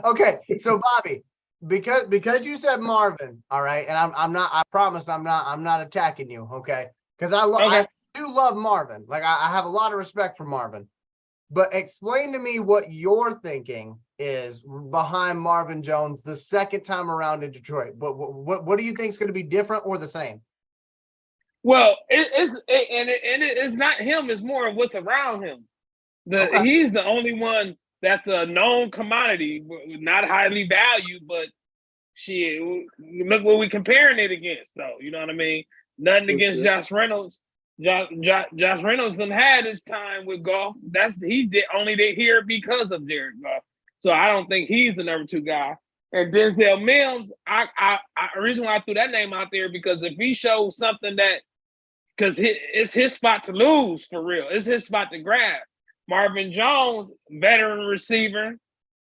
Okay, so Bobby, because you said Marvin, all right, and I promise I'm not attacking you, okay? Because I do love Marvin. Like I have a lot of respect for Marvin. But explain to me what you're thinking is behind Marvin Jones the second time around in Detroit. What do you think is going to be different or the same? Well, it's not him. It's more of what's around him. He's the only one that's a known commodity, not highly valued, but shit, look what we comparing it against, though. You know what I mean? Nothing against Josh Reynolds. Josh Reynolds done had his time with Goff. He did only they here because of Jared Goff. So I don't think he's the number 2 guy. And Denzel Mims, the reason why I threw that name out there because if he shows something that, because it's his spot to lose for real, it's his spot to grab. Marvin Jones, veteran receiver,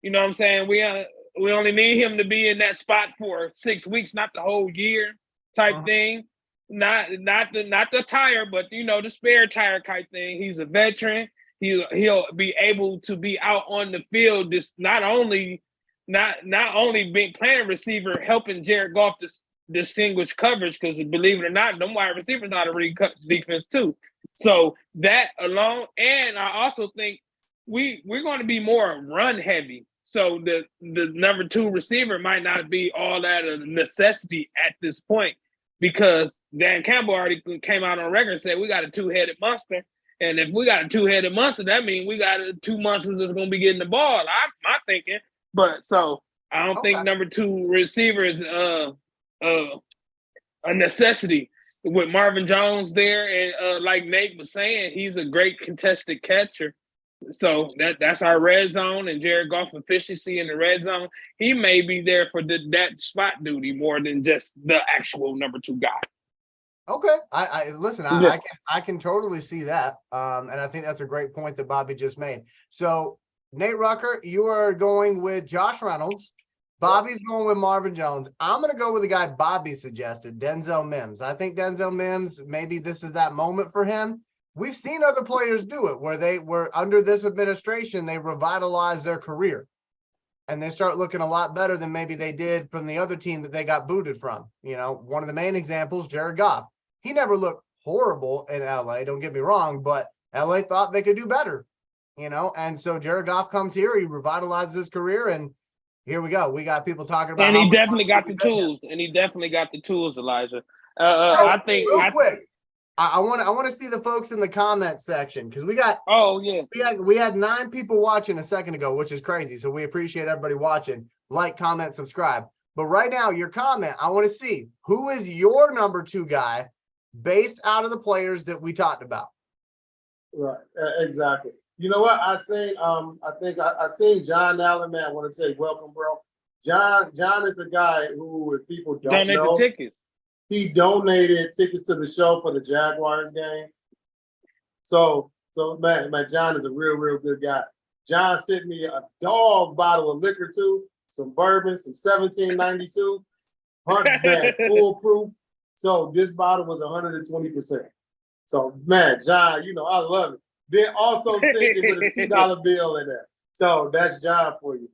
you know what I'm saying? We only need him to be in that spot for 6 weeks, not the whole year type thing. Not the tire, but the spare tire type thing. He's a veteran. He'll be able to be out on the field. This not only being playing receiver, helping Jared Goff to distinguish coverage, because believe it or not, them wide receivers know how to really cut defense too. So that alone, and I also think we're going to be more run heavy. So the number 2 receiver might not be all that a necessity at this point, because Dan Campbell already came out on record and said we got a 2-headed monster. And if we got a 2-headed monster, that means we got 2 monsters that's going to be getting the ball. I'm thinking. But so I don't think number 2 receiver is a necessity. With Marvin Jones there, and like Nate was saying, he's a great contested catcher. So that's our red zone, and Jared Goff efficiency in the red zone. He may be there for that spot duty more than just the actual number 2 guy. Okay, I listen. I can totally see that, and I think that's a great point that Bobby just made. So Nate Rucker, you are going with Josh Reynolds. Bobby's going with Marvin Jones. I'm going to go with the guy Bobby suggested, Denzel Mims. I think Denzel Mims, maybe this is that moment for him. We've seen other players do it where they were under this administration, they revitalized their career and they start looking a lot better than maybe they did from the other team that they got booted from. One of the main examples, Jared Goff. He never looked horrible in LA, don't get me wrong, but LA thought they could do better, and so Jared Goff comes here, he revitalizes his career, and here we go. We got people talking about. And he definitely got the tools. Elijah. I think real quick. I want to see the folks in the comments section because we got. Oh yeah. We had 9 people watching a second ago, which is crazy. So we appreciate everybody watching. Like, comment, subscribe. But right now, your comment, I want to see who is your number 2 guy based out of the players that we talked about. Right. Exactly. You know what? I seen John Allen, man. I want to say welcome, bro. John is a guy who, if people don't know, tickets. He donated tickets to the show for the Jaguars game. So man, John is a real good guy. John sent me a dog bottle of liquor too, some bourbon, some 1792, man, foolproof. So this bottle was 120%. So man, John, I love it. Then also sent it with a $2 bill in there. So that's John for you.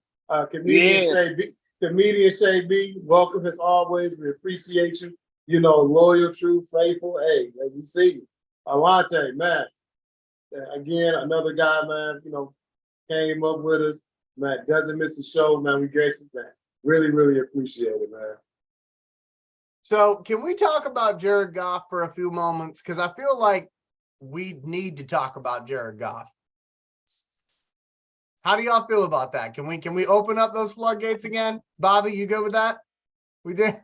Comedian Shay B, welcome as always. We appreciate you. Loyal, true, faithful. Hey, we see you. Alante, man. Again, another guy, man, came up with us. Man, doesn't miss a show, man. We grateful, man. Really appreciate it, man. So can we talk about Jared Goff for a few moments? Because I feel like we need to talk about Jared Goff. How do y'all feel about that? Can we open up those floodgates again? Bobby, you good with that? We did.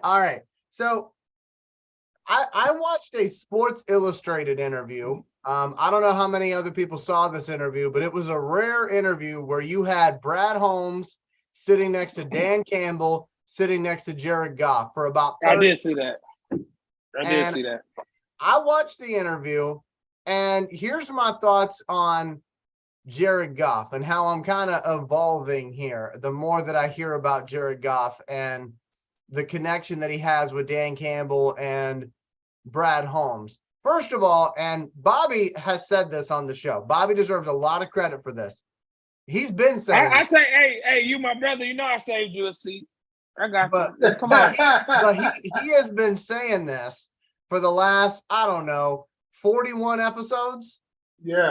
All right. So I watched a Sports Illustrated interview. I don't know how many other people saw this interview, but it was a rare interview where you had Brad Holmes sitting next to Dan Campbell, sitting next to Jared Goff for about 30 I did see that. I watched the interview, and here's my thoughts on Jared Goff and how I'm kind of evolving here. The more that I hear about Jared Goff and the connection that he has with Dan Campbell and Brad Holmes. First of all, and Bobby has said this on the show. Bobby deserves a lot of credit for this. He's been saying, I say, hey, you my brother. I saved you a seat. I got you. Come on. But he has been saying this for the last, 41 episodes. Yeah.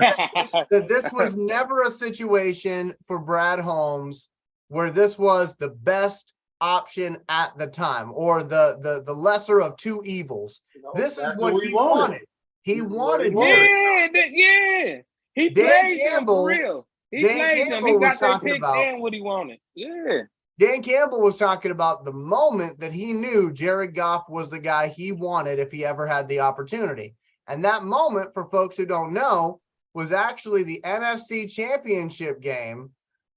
That this was never a situation for Brad Holmes where this was the best option at the time, or the lesser of two evils. This is what he wanted. He wanted. Yeah. He played him for real. He Dan played them. He Campbell was got their talking picks about. and what he wanted. Yeah. Dan Campbell was talking about the moment that he knew Jared Goff was the guy he wanted if he ever had the opportunity. And that moment, for folks who don't know, was actually the NFC Championship game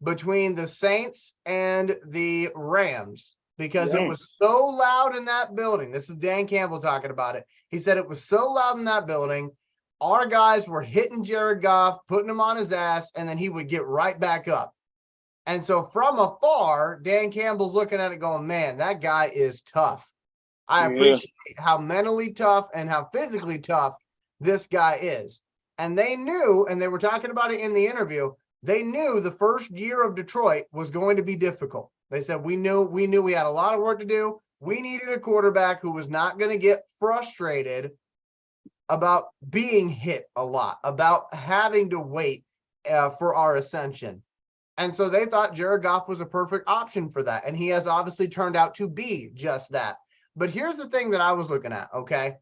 between the Saints and the Rams, because it was so loud in that building. This is Dan Campbell talking about it. He said it was so loud in that building. Our guys were hitting Jared Goff, putting him on his ass, and then he would get right back up. And so from afar, Dan Campbell's looking at it going, man, that guy is tough. I appreciate how mentally tough and how physically tough this guy is. And they knew, and they were talking about it in the interview, they knew the first year of Detroit was going to be difficult. They said, we knew we had a lot of work to do. We needed a quarterback who was not going to get frustrated about being hit a lot, about having to wait for our ascension. And so they thought Jared Goff was a perfect option for that. And he has obviously turned out to be just that. But here's the thing that I was looking at, okay?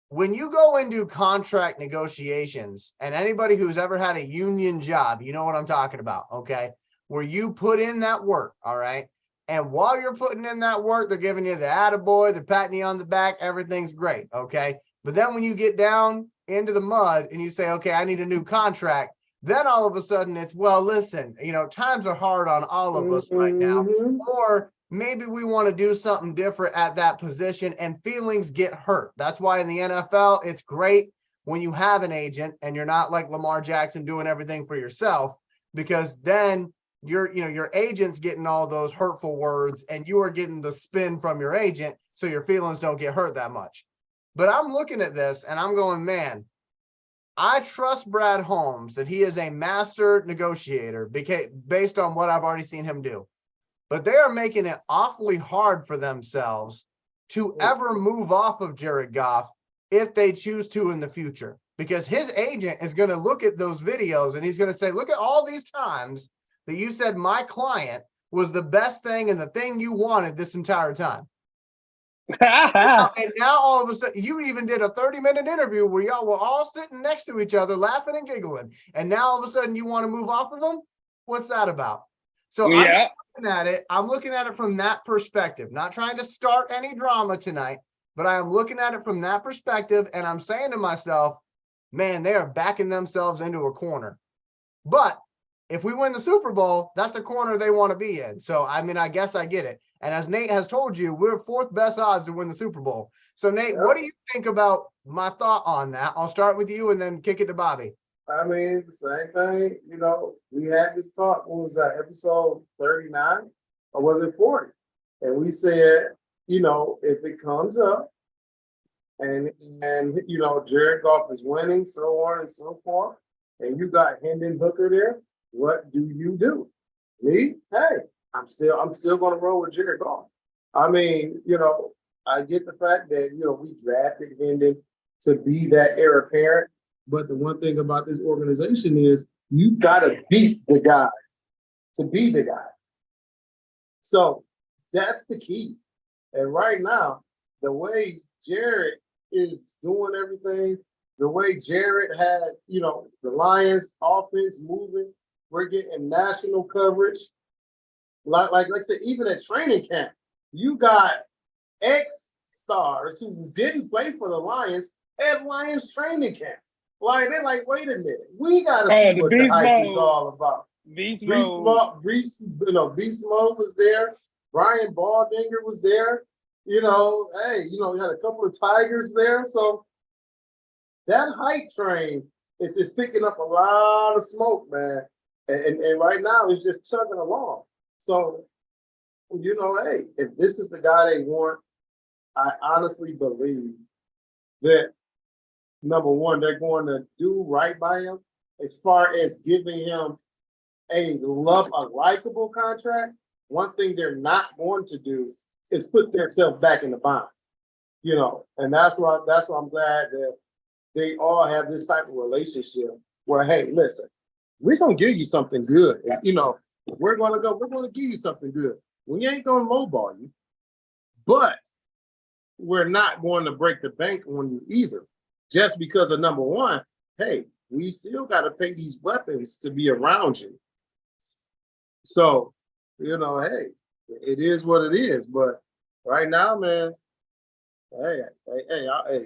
When you go into contract negotiations, and anybody who's ever had a union job, you know what I'm talking about, okay? Where you put in that work, all right? And while you're putting in that work, they're giving you the attaboy, they're patting you on the back, everything's great, okay? But then when you get down into the mud and you say, okay, I need a new contract, then all of a sudden it's, well, listen, times are hard on all of us right now. Or maybe we want to do something different at that position, and feelings get hurt. That's why in the NFL, it's great when you have an agent and you're not like Lamar Jackson doing everything for yourself, because then your agent's getting all those hurtful words and you are getting the spin from your agent, so your feelings don't get hurt that much. But I'm looking at this and I'm going, man, I trust Brad Holmes that he is a master negotiator based on what I've already seen him do. But they are making it awfully hard for themselves to ever move off of Jared Goff if they choose to in the future, because his agent is going to look at those videos and he's going to say, look at all these times that you said my client was the best thing and the thing you wanted this entire time. And now all of a sudden, you even did a 30-minute interview where y'all were all sitting next to each other, laughing and giggling. And now all of a sudden you want to move off of them? What's that about? So I'm looking at it from that perspective, not trying to start any drama tonight, but I am looking at it from that perspective. And I'm saying to myself, man, they are backing themselves into a corner. But if we win the Super Bowl, that's a corner they want to be in. So, I mean, I guess I get it. And as Nate has told you, we're fourth best odds to win the Super Bowl. So, Nate, what do you think about my thought on that? I'll start with you and then kick it to Bobby. I mean, the same thing. We had this talk. What was that, episode 39? Or was it 40? And we said, if it comes up and Jared Goff is winning, so on and so forth, and you got Hendon Hooker there, what do you do? Me? Hey, I'm still going to roll with Jared Goff. I mean, I get the fact that, we drafted Hendon to be that heir apparent. But the one thing about this organization is you've got to beat the guy to be the guy. So that's the key. And right now, the way Jared is doing everything, the way Jared had, the Lions offense moving, we're getting national coverage. Like I said, even at training camp, you got ex-stars who didn't play for the Lions at Lions training camp. Like, they're like, wait a minute, we got to see what the hype is all about. Beast Mode was there. Brian Baldinger was there. You had a couple of Tigers there. So that hype train is just picking up a lot of smoke, man. And right now it's just chugging along. So, hey, if this is the guy they want, I honestly believe that, number one, they're going to do right by him as far as giving him a likable contract. One thing they're not going to do is put themselves back in the bind, and that's why I'm glad that they all have this type of relationship where, hey, listen, we're going to give you something good. We're going to give you something good. We ain't going to lowball you, but we're not going to break the bank on you either. Just because of, number one, hey, we still got to pay these weapons to be around you. So, hey, it is what it is. But right now, man,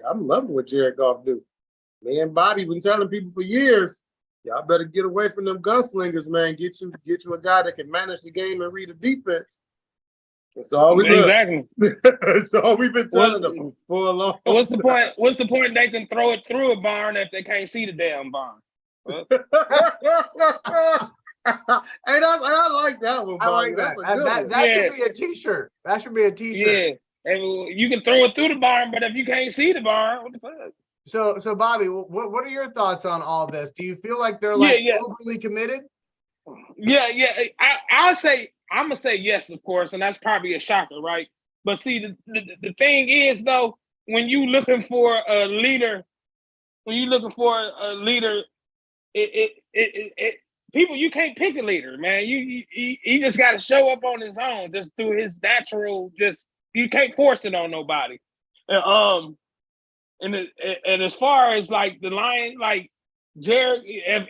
I'm loving what Jared Goff do. Me and Bobby been telling people for years, y'all better get away from them gunslingers, man. Get you a guy that can manage the game and read the defense. That's all we do. Exactly. That's all we've been telling them for a long time. What's the point? What's the point? They can throw it through a barn if they can't see the damn barn. Hey, I like that one, Bobby. I like that. That should be a t-shirt. That should be a t-shirt. Yeah. And you can throw it through the barn, but if you can't see the barn, what the fuck? So Bobby, what are your thoughts on all this? Do you feel like they're like overly committed? Yeah. I'm gonna say yes, of course, and that's probably a shocker, right? But see, the thing is though, when you looking for a leader, people, you can't pick a leader, man. He just got to show up on his own, just through his natural. You can't force it on nobody. And as far as like the Lions, like Jared, if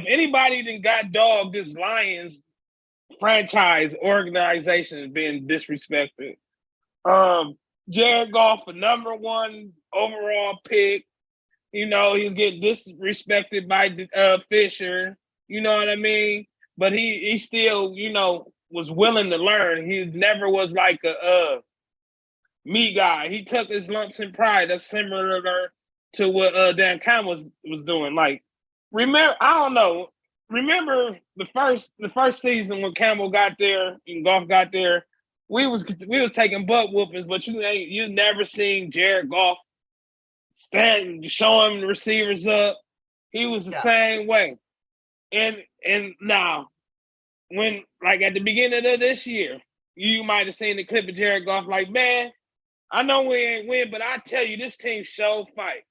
anybody then got dogged, this Lions franchise organization is being disrespected. Jared Goff, a number 1 overall pick. He's getting disrespected by Fisher. You know what I mean? But he still, was willing to learn. He never was like a me guy. He took his lumps in pride. That's similar to what Dan Campbell was doing. Like, remember the first season when Campbell got there and Goff got there, we was taking butt whoopings, but you never seen Jared Goff stand, show him the receivers up. He was the same way. And now, when like at the beginning of this year, you might have seen the clip of Jared Goff, like, man, I know we ain't win, but I tell you, this team show fight.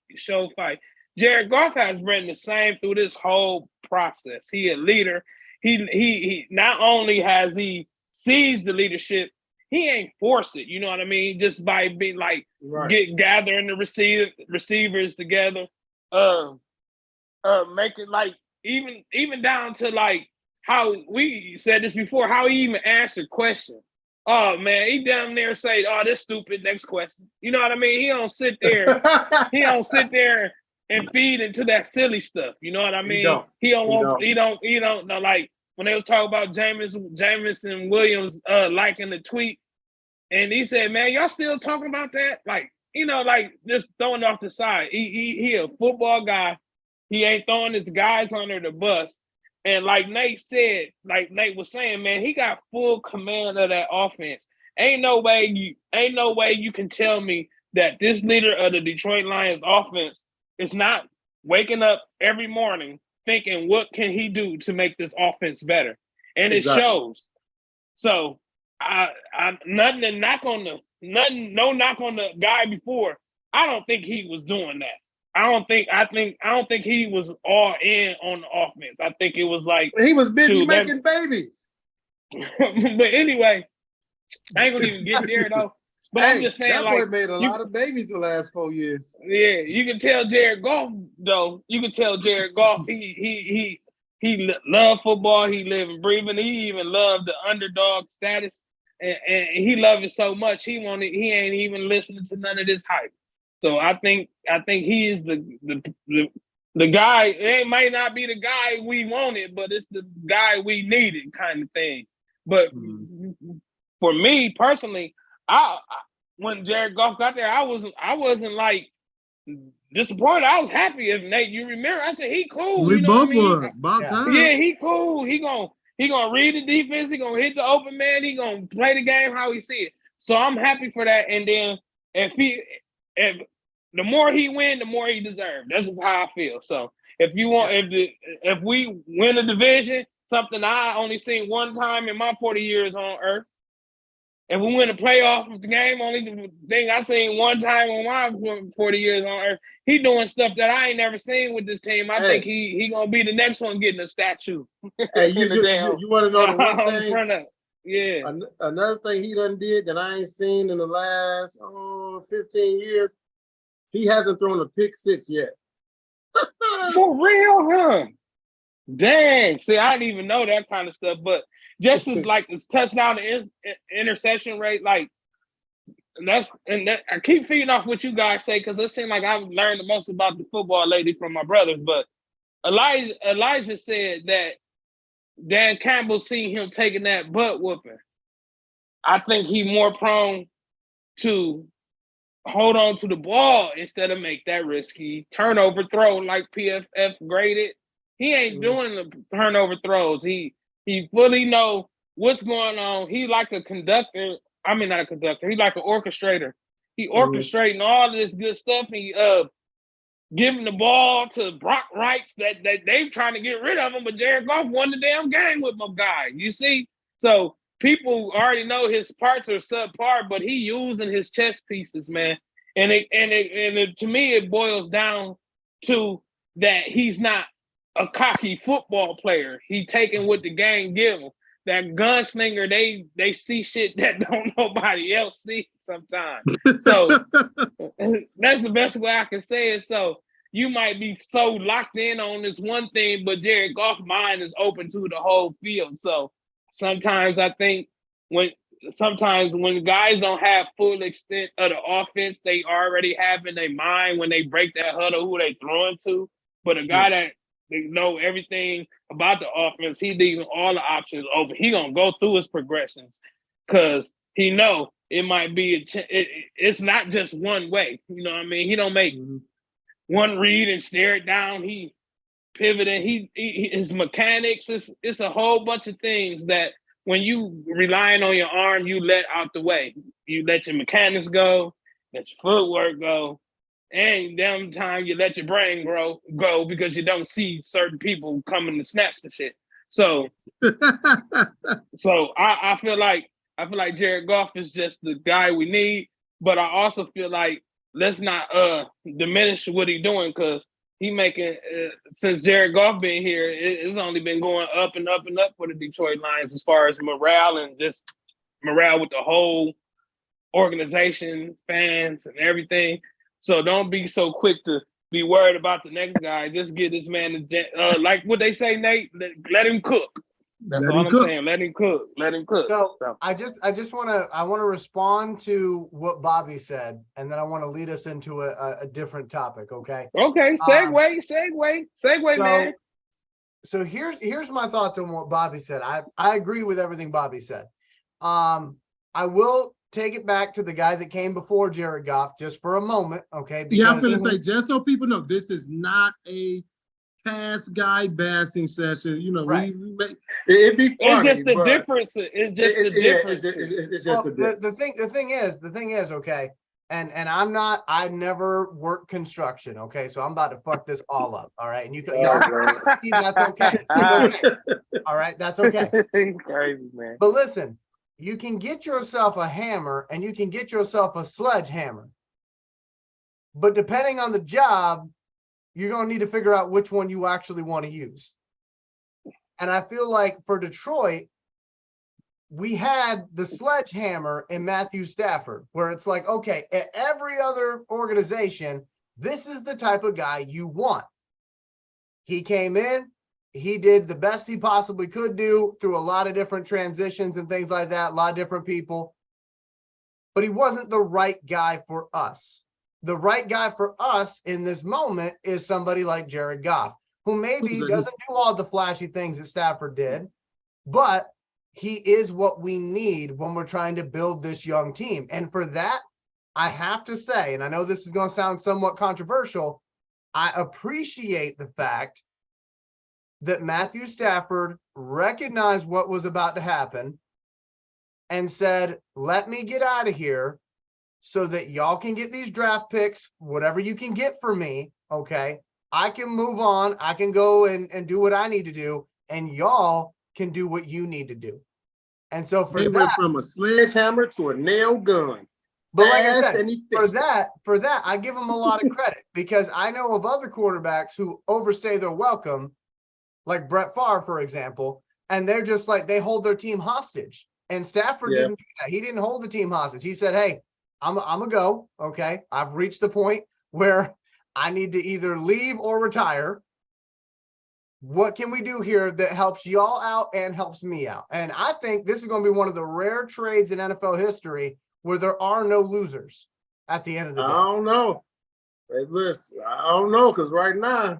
Jared Goff has been the same through this whole process. He a leader. He not only has he seized the leadership, he ain't forced it. You know what I mean? Just by being like gathering the receivers together, make it like even down to like how we said this before, how he even answered questions. Oh man, he down there say, "Oh, this stupid." Next question. You know what I mean? He don't sit there. And feed into that silly stuff. You know what I mean? He don't know, like when they was talking about Jamison Williams liking the tweet, and he said, "Man, y'all still talking about that?" Like, like just throwing it off the side. He a football guy. He ain't throwing his guys under the bus. And like Nate was saying, man, he got full command of that offense. Ain't no way you can tell me that this leader of the Detroit Lions offense is not waking up every morning thinking, what can he do to make this offense better? And it shows. So no knock on the guy before. I don't think he was doing that. I don't think he was all in on the offense. I think it was like he was busy making babies. But anyway, I ain't gonna even get there though. But I'm just saying, that like, boy made a lot of babies the last 4 years. Yeah, you can tell Jared Goff though. You can tell Jared Goff he loved football. He lived and breathing. He even loved the underdog status, and he loved it so much he ain't even listening to none of this hype. So I think he is the guy. It might not be the guy we wanted, but it's the guy we needed, kind of thing. But for me personally, when Jared Goff got there, I wasn't like disappointed. I was happy. If Nate, you remember, I said he cool. We both was about time. Yeah, he cool. He gonna read the defense. He gonna hit the open man. He gonna play the game how he see it. So I'm happy for that. And then if the more he win, the more he deserves. That's how I feel. So if we win a division, something I only seen one time in my 40 years on earth. If we win a playoff game, only the thing I seen one time in my 40 years on earth, he doing stuff that I ain't never seen with this team. I think he gonna be the next one getting a statue. Hey, you want to know the one thing? Yeah. Another thing he done did that I ain't seen in the last 15 years, he hasn't thrown a pick six yet. For real, huh? Dang. See, I didn't even know that kind of stuff. But just as like this touchdown to interception rate, like I keep feeding off what you guys say because it seems like I've learned the most about the football lately from my brothers. But Elijah said that Dan Campbell seen him taking that butt whooping. I think he more prone to hold on to the ball instead of make that risky turnover throw like PFF graded. He ain't doing the turnover throws. He fully know what's going on. He like a conductor. I mean, not a conductor. He like an orchestrator. He orchestrating all this good stuff. He giving the ball to Brock Wrights that they trying to get rid of him, but Jared Goff won the damn game with my guy. You see? So people already know his parts are subpar, but he using his chess pieces, man. And to me, it boils down to that he's not a cocky football player. He taking what the game give him. That gunslinger, they see shit that don't nobody else see sometimes. So that's the best way I can say it. So you might be so locked in on this one thing, but Jared Goff's mind is open to the whole field. So sometimes I think when guys don't have full extent of the offense, they already have in their mind when they break that huddle who they throwing to. But a guy that they know everything about the offense, he leaving all the options open. He gonna go through his progressions because he know it might be it's not just one way. You know what I mean? He don't make one read and stare it down. He pivoting. His mechanics. It's a whole bunch of things that when you relying on your arm, you let out the way. You let your mechanics go, let your footwork go. And damn time you let your brain go because you don't see certain people coming to snatch the shit. So, I feel like Jared Goff is just the guy we need, but I also feel like let's not diminish what he's doing because he making since Jared Goff been here, it's only been going up and up and up for the Detroit Lions as far as morale and just morale with the whole organization, fans, and everything. So don't be so quick to be worried about the next guy. Just get this man, like what they say, Nate, let him cook. That's all I'm saying. Let him cook. Let him cook. So I just want to respond to what Bobby said, and then I want to lead us into a different topic. Okay. Okay. Segue, man. So here's my thoughts on what Bobby said. I agree with everything Bobby said. I will take it back to the guy that came before Jared Goff just for a moment, okay? Yeah, I'm gonna say, just so people know, this is not a past guy bashing session. You know, right. It'd be funny. It's just the difference. It's just the difference. It's just the thing is, okay, and I never worked construction, okay? So I'm about to fuck this all up, all right? And you that's okay. All right, that's okay. Crazy, man. But listen, you can get yourself a hammer and you can get yourself a sledgehammer. But depending on the job, you're going to need to figure out which one you actually want to use. And I feel like for Detroit, we had the sledgehammer in Matthew Stafford, where it's like, okay, at every other organization, this is the type of guy you want. He came in. He did the best he possibly could do through a lot of different transitions and things like that, a lot of different people. But he wasn't the right guy for us. The right guy for us in this moment is somebody like Jared Goff, who maybe doesn't do all the flashy things that Stafford did, but he is what we need when we're trying to build this young team. And for that, I have to say, and I know this is going to sound somewhat controversial, I appreciate the fact that Matthew Stafford recognized what was about to happen and said, let me get out of here so that y'all can get these draft picks, whatever you can get for me, okay? I can move on. I can go and do what I need to do, and y'all can do what you need to do. And so for they went from a sledgehammer to a nail gun. But like I said, for that, I give them a lot of credit because I know of other quarterbacks who overstay their welcome, like Brett Favre, for example, and they're just like, they hold their team hostage. And Stafford didn't do that. He didn't hold the team hostage. He said, hey, I'm going to go, okay? I've reached the point where I need to either leave or retire. What can we do here that helps y'all out and helps me out? And I think this is going to be one of the rare trades in NFL history where there are no losers at the end of the day. I don't know. Hey, listen, I don't know, because right now,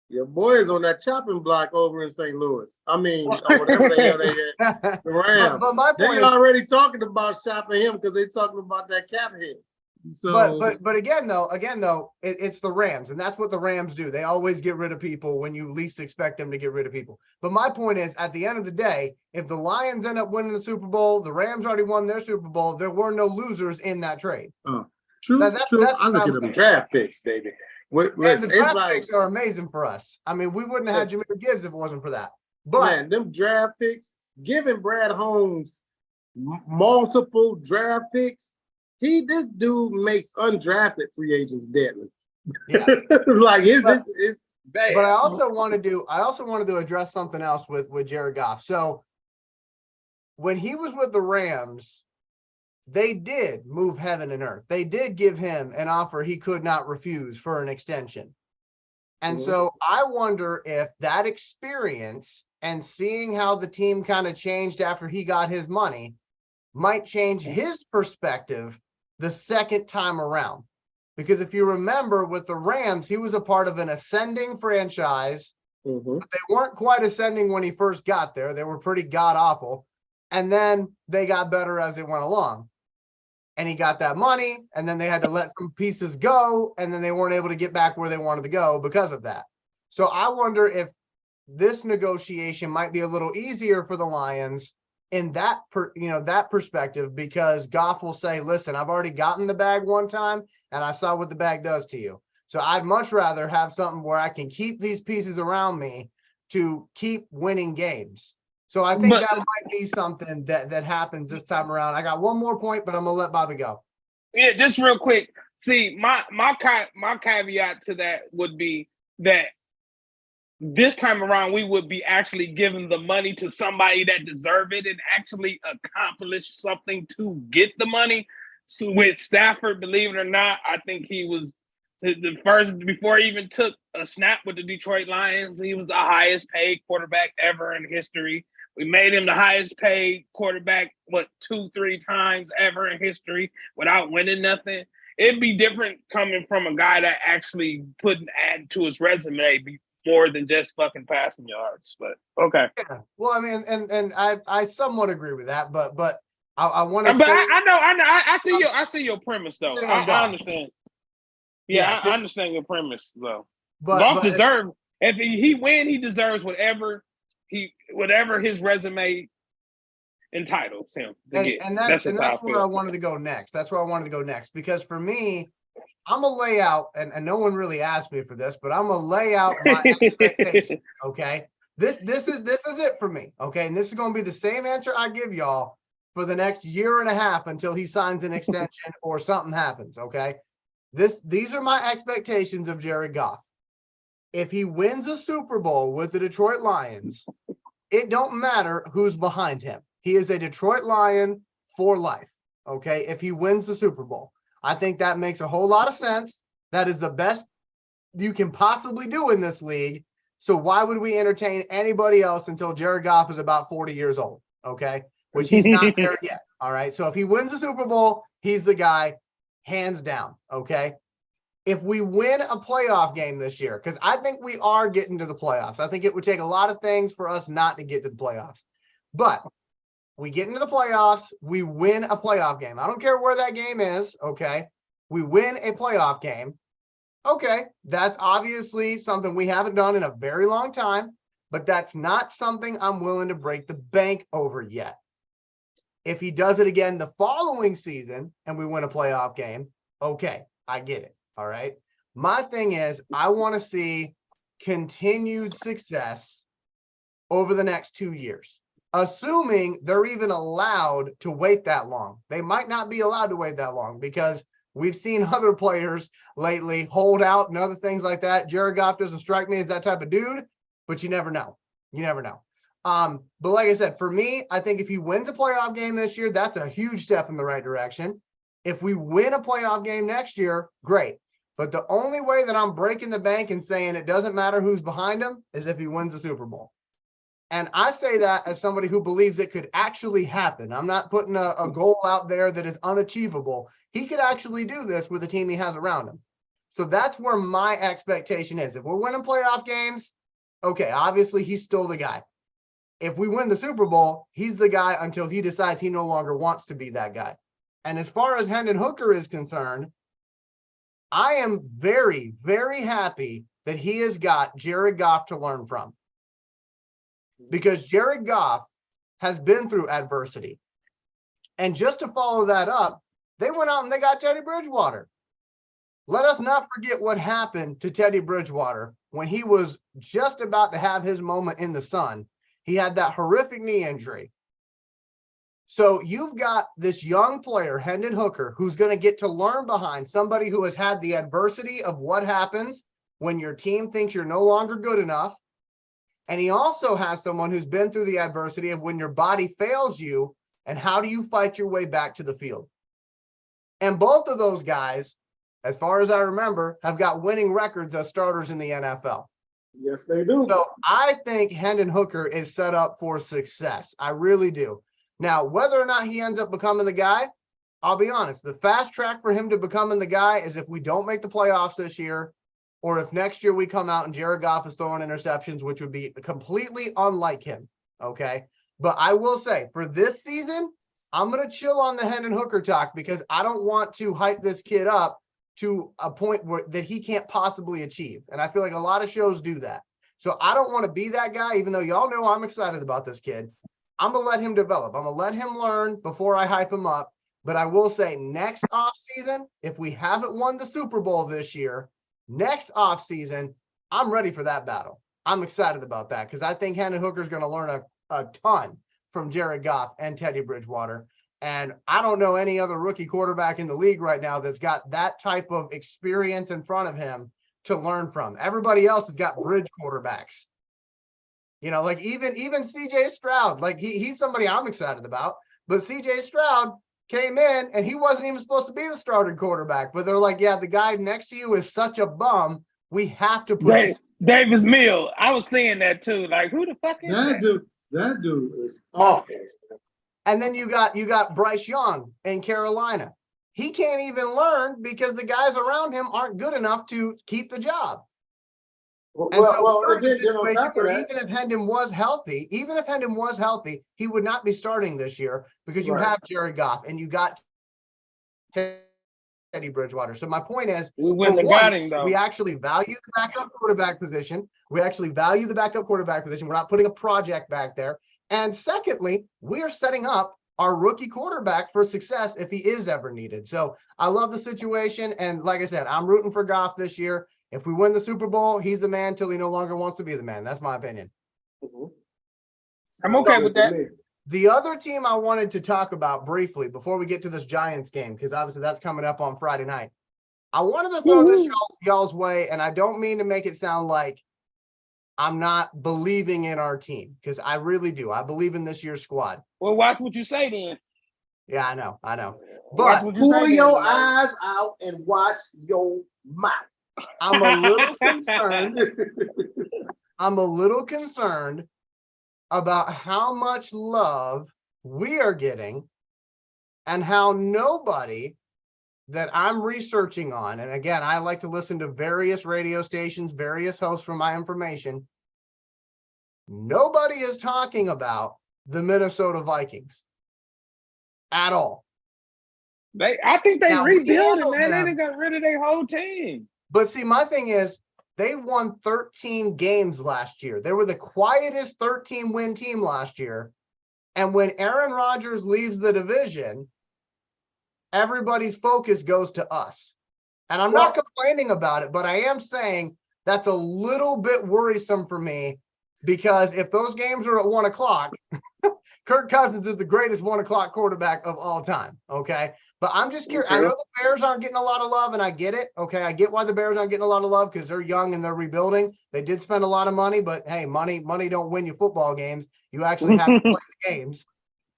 your boy is on that chopping block over in St. Louis. I mean, or whatever the hell they at. The Rams. But my point They is, already talking about shopping him because they talking about that cap hit. So, but again though, it's the Rams, and that's what the Rams do. They always get rid of people when you least expect them to get rid of people. But my point is, at the end of the day, if the Lions end up winning the Super Bowl, the Rams already won their Super Bowl. There were no losers in that trade. true. That's I look at what them I'm draft picks, baby. Listen, the it's draft like, picks are amazing for us. I mean, we wouldn't have had Jameer Gibbs if it wasn't for that. But man, them draft picks, giving Brad Holmes multiple draft picks, this dude makes undrafted free agents deadly. yeah. Like it's bad. But I also wanted to address something else with Jared Goff. So when he was with the Rams, they did move heaven and earth. They did give him an offer he could not refuse for an extension. And so I wonder if that experience and seeing how the team kind of changed after he got his money might change his perspective the second time around. Because if you remember with the Rams, he was a part of an ascending franchise. But they weren't quite ascending when he first got there. They were pretty god awful. And then they got better as they went along. And he got that money, and then they had to let some pieces go, and then they weren't able to get back where they wanted to go because of that. So I wonder if this negotiation might be a little easier for the Lions in that perspective, because Goff will say, listen, I've already gotten the bag one time, and I saw what the bag does to you. So I'd much rather have something where I can keep these pieces around me to keep winning games. So I think that might be something that happens this time around. I got one more point, but I'm gonna let Bobby go. Yeah, just real quick. See, my caveat to that would be that this time around we would be actually giving the money to somebody that deserve it and actually accomplish something to get the money. So with Stafford, believe it or not, I think he was the first, before he even took a snap with the Detroit Lions, he was the highest paid quarterback ever in history. We made him the highest paid quarterback, 2-3 times ever in history without winning nothing. It'd be different coming from a guy that actually add to his resume more than just fucking passing yards. But okay. Yeah. Well, I mean, and I somewhat agree with that, but I want to. But I see your premise though. I understand. Yeah, I understand your premise though. But Goff deserves, if he win, he deserves whatever his resume entitles him to get. And that's where I wanted to go next. That's where I wanted to go next, because for me, I'm gonna lay out, and no one really asked me for this, but I'm gonna lay out my expectations. Okay, this is it for me. Okay, and this is gonna be the same answer I give y'all for the next year and a half until he signs an extension or something happens. Okay, these are my expectations of Jared Goff. If he wins a Super Bowl with the Detroit Lions, it don't matter who's behind him. He is a Detroit Lion for life. Okay, if he wins the Super Bowl. I think that makes a whole lot of sense. That is the best you can possibly do in this league. So why would we entertain anybody else until Jared Goff is about 40 years old? Okay, which he's not there yet. All right. So if he wins the Super Bowl, he's the guy, hands down. Okay. If we win a playoff game this year, because I think we are getting to the playoffs. I think it would take a lot of things for us not to get to the playoffs. But we get into the playoffs, we win a playoff game. I don't care where that game is, okay? We win a playoff game. Okay, that's obviously something we haven't done in a very long time, but that's not something I'm willing to break the bank over yet. If he does it again the following season and we win a playoff game, okay, I get it, all right? My thing is, I want to see continued success over the next 2 years. Assuming they're even allowed to wait that long. They might not be allowed to wait that long because we've seen other players lately hold out and other things like that. Jared Goff doesn't strike me as that type of dude, but you never know. You never know. But like I said, for me, I think if he wins a playoff game this year, that's a huge step in the right direction. If we win a playoff game next year, great. But the only way that I'm breaking the bank and saying it doesn't matter who's behind him is if he wins the Super Bowl. And I say that as somebody who believes it could actually happen. I'm not putting a goal out there that is unachievable. He could actually do this with the team he has around him. So that's where my expectation is. If we're winning playoff games, okay, obviously he's still the guy. If we win the Super Bowl, he's the guy until he decides he no longer wants to be that guy. And as far as Hendon Hooker is concerned, I am very, very happy that he has got Jared Goff to learn from. Because Jared Goff has been through adversity. And just to follow that up, they went out and they got Teddy Bridgewater. Let us not forget what happened to Teddy Bridgewater when he was just about to have his moment in the sun. He had that horrific knee injury. So you've got this young player, Hendon Hooker, who's going to get to learn behind somebody who has had the adversity of what happens when your team thinks you're no longer good enough. And he also has someone who's been through the adversity of when your body fails you and how do you fight your way back to the field. And both of those guys, as far as I remember, have got winning records as starters in the NFL. Yes, they do. So I think Hendon Hooker is set up for success. I really do. Now, whether or not he ends up becoming the guy, I'll be honest. The fast track for him to becoming the guy is if we don't make the playoffs this year, or if next year we come out and Jared Goff is throwing interceptions, which would be completely unlike him. Okay. But I will say for this season, I'm going to chill on the Hendon Hooker talk because I don't want to hype this kid up to a point where that he can't possibly achieve. And I feel like a lot of shows do that. So I don't want to be that guy, even though y'all know I'm excited about this kid. I'm going to let him develop. I'm going to let him learn before I hype him up. But I will say next offseason, if we haven't won the Super Bowl this year, next offseason, I'm ready for that battle. I'm excited about that because I think Hendon Hooker is going to learn a ton from Jared Goff and Teddy Bridgewater. And I don't know any other rookie quarterback in the league right now that's got that type of experience in front of him to learn from. Everybody else has got bridge quarterbacks. You know, like even CJ Stroud, like he's somebody I'm excited about. But CJ Stroud came in and he wasn't even supposed to be the starting quarterback. But they're like, yeah, the guy next to you is such a bum. We have to put Davis Mill. I was saying that too. Like, who the fuck is that? That dude is awful. And then you got Bryce Young in Carolina. He can't even learn because the guys around him aren't good enough to keep the job. Even if Hendon was healthy, he would not be starting this year because you have Jared Goff and you got Teddy Bridgewater. So my point is, we actually value the backup quarterback position. We're not putting a project back there. And secondly, we are setting up our rookie quarterback for success if he is ever needed. So I love the situation. And like I said, I'm rooting for Goff this year. If we win the Super Bowl, he's the man till he no longer wants to be the man. That's my opinion. I'm okay with that. The other team I wanted to talk about briefly before we get to this Giants game, because obviously that's coming up on Friday night. I wanted to throw this y'all's way, and I don't mean to make it sound like I'm not believing in our team, because I really do. I believe in this year's squad. Well, watch what you say then. Yeah, I know. But pull your eyes out and watch your mouth. I'm a little concerned. I'm a little concerned about how much love we are getting and how nobody that I'm researching on, and again, I like to listen to various radio stations, various hosts for my information. Nobody is talking about the Minnesota Vikings at all. I think they rebuilding, man. They got rid of their whole team. But see, my thing is, they won 13 games last year. They were the quietest 13-win team last year. And when Aaron Rodgers leaves the division, everybody's focus goes to us. And I'm not complaining about it, but I am saying that's a little bit worrisome for me because if those games are at 1 o'clock, Kirk Cousins is the greatest 1 o'clock quarterback of all time. Okay. But I'm just curious. I know the Bears aren't getting a lot of love, and I get it. Okay. I get why the Bears aren't getting a lot of love because they're young and they're rebuilding. They did spend a lot of money, but hey, money don't win you football games. You actually have to play the games.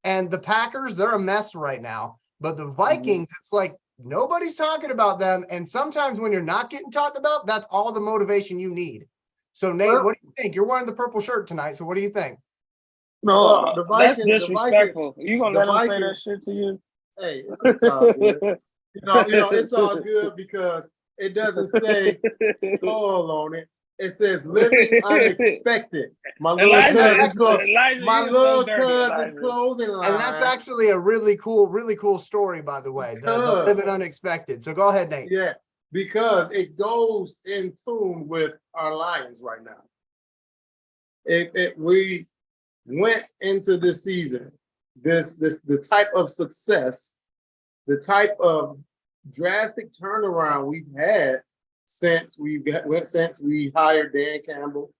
And the Packers, they're a mess right now. But the Vikings, it's like nobody's talking about them. And sometimes when you're not getting talked about, that's all the motivation you need. So Nate, Well- what do you think? You're wearing the purple shirt tonight. So what do you think? No, the that's Vikings- disrespectful. You gonna the let him say that Vikings- shit to you? Hey, it's all good. It's all good because it doesn't say soul on it. It says living unexpected. My little cousin's clothing line. And that's actually a really cool story, by the way. The living unexpected. So go ahead, Nate. Yeah, because it goes in tune with our Lions right now. We went into this season, the type of success, the type of drastic turnaround we've had since we hired Dan Campbell,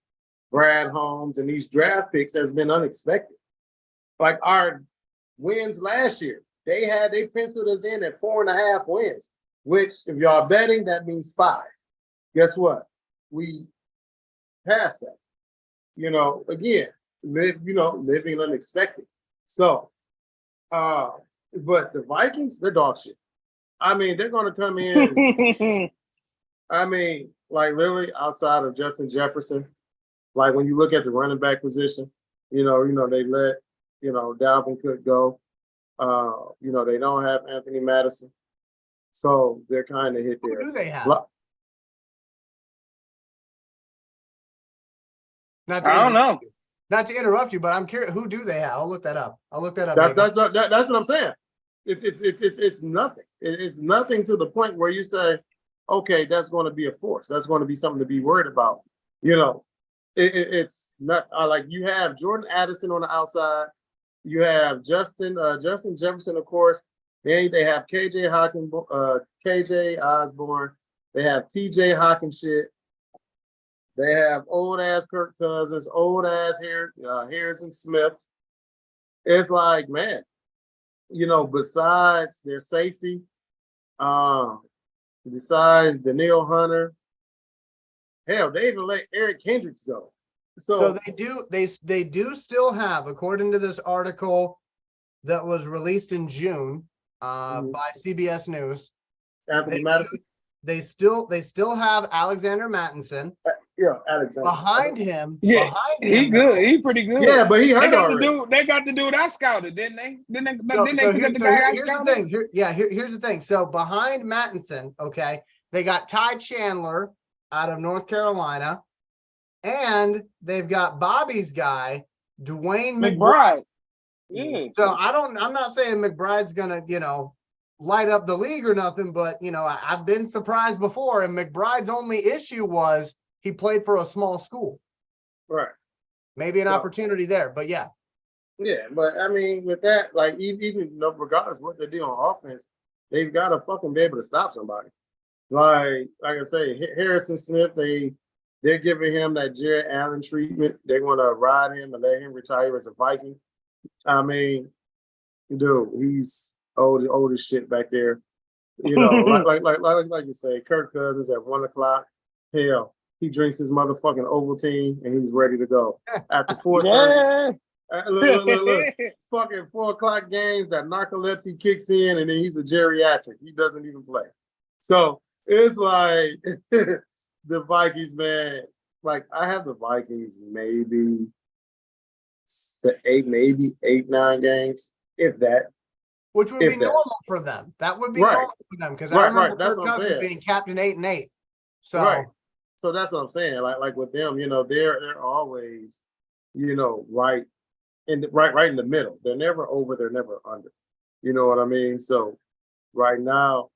Brad Holmes, and these draft picks has been unexpected. Like our wins last year, they penciled us in at 4.5 wins, which if y'all betting, that means 5. Guess what? We passed that. Again, living unexpected. So, but the Vikings, they're dog shit. I mean, they're going to come in. I mean, like literally outside of Justin Jefferson, like when you look at the running back position, they let, Dalvin Cook go. They don't have Anthony Madison. So they're kind of hit there. Who do they have? I don't know. Not to interrupt you, but I'm curious. Who do they have? I'll look that up. That's what I'm saying. It's nothing. It's nothing to the point where you say, okay, that's going to be a force. That's going to be something to be worried about. It's not like you have Jordan Addison on the outside. You have Justin Jefferson, of course. Then they have KJ Osborne. They have TJ Hawkins shit. They have old ass Kirk Cousins, old ass Harrison Smith. It's like, man, besides their safety, besides Danielle Hunter, hell, they even let Eric Hendricks go. So they do still have, according to this article that was released in June by CBS News, Anthony Madison. They still have Alexander Mattinson. Alexander. Behind him. He good. He pretty good. Yeah, but he hurt already. They got the dude I scouted, didn't they? Didn't they Here's the guy I the scouted? thing. Here's the thing. So behind Mattinson, okay, they got Ty Chandler out of North Carolina, and they've got Bobby's guy, Dwayne McBride. Yeah. So I'm not saying McBride's gonna, light up the league or nothing, but I've been surprised before, and McBride's only issue was he played for a small school. Right. Maybe an opportunity there, but yeah. Yeah, but I mean, with that, like even regardless of what they do on offense, they've got to fucking be able to stop somebody. Like I say, Harrison Smith, they're giving him that Jared Allen treatment. They're going to ride him and let him retire as a Viking. I mean, dude, he's old as shit back there. Like you say, Kirk Cousins at 1:00. Hell, he drinks his motherfucking Ovaltine and he's ready to go. After 4:30, look, fucking 4:00 games, that narcolepsy kicks in and then he's a geriatric. He doesn't even play. So it's like the Vikings, man. Like I have the Vikings maybe 8, 9 games, if that. Which would be normal for them. That would be normal for them because I remember Kirk Cousins being captain 8-8. So So that's what I'm saying. Like with them, they're always, right in the middle. They're never over. They're never under. You know what I mean? So right now,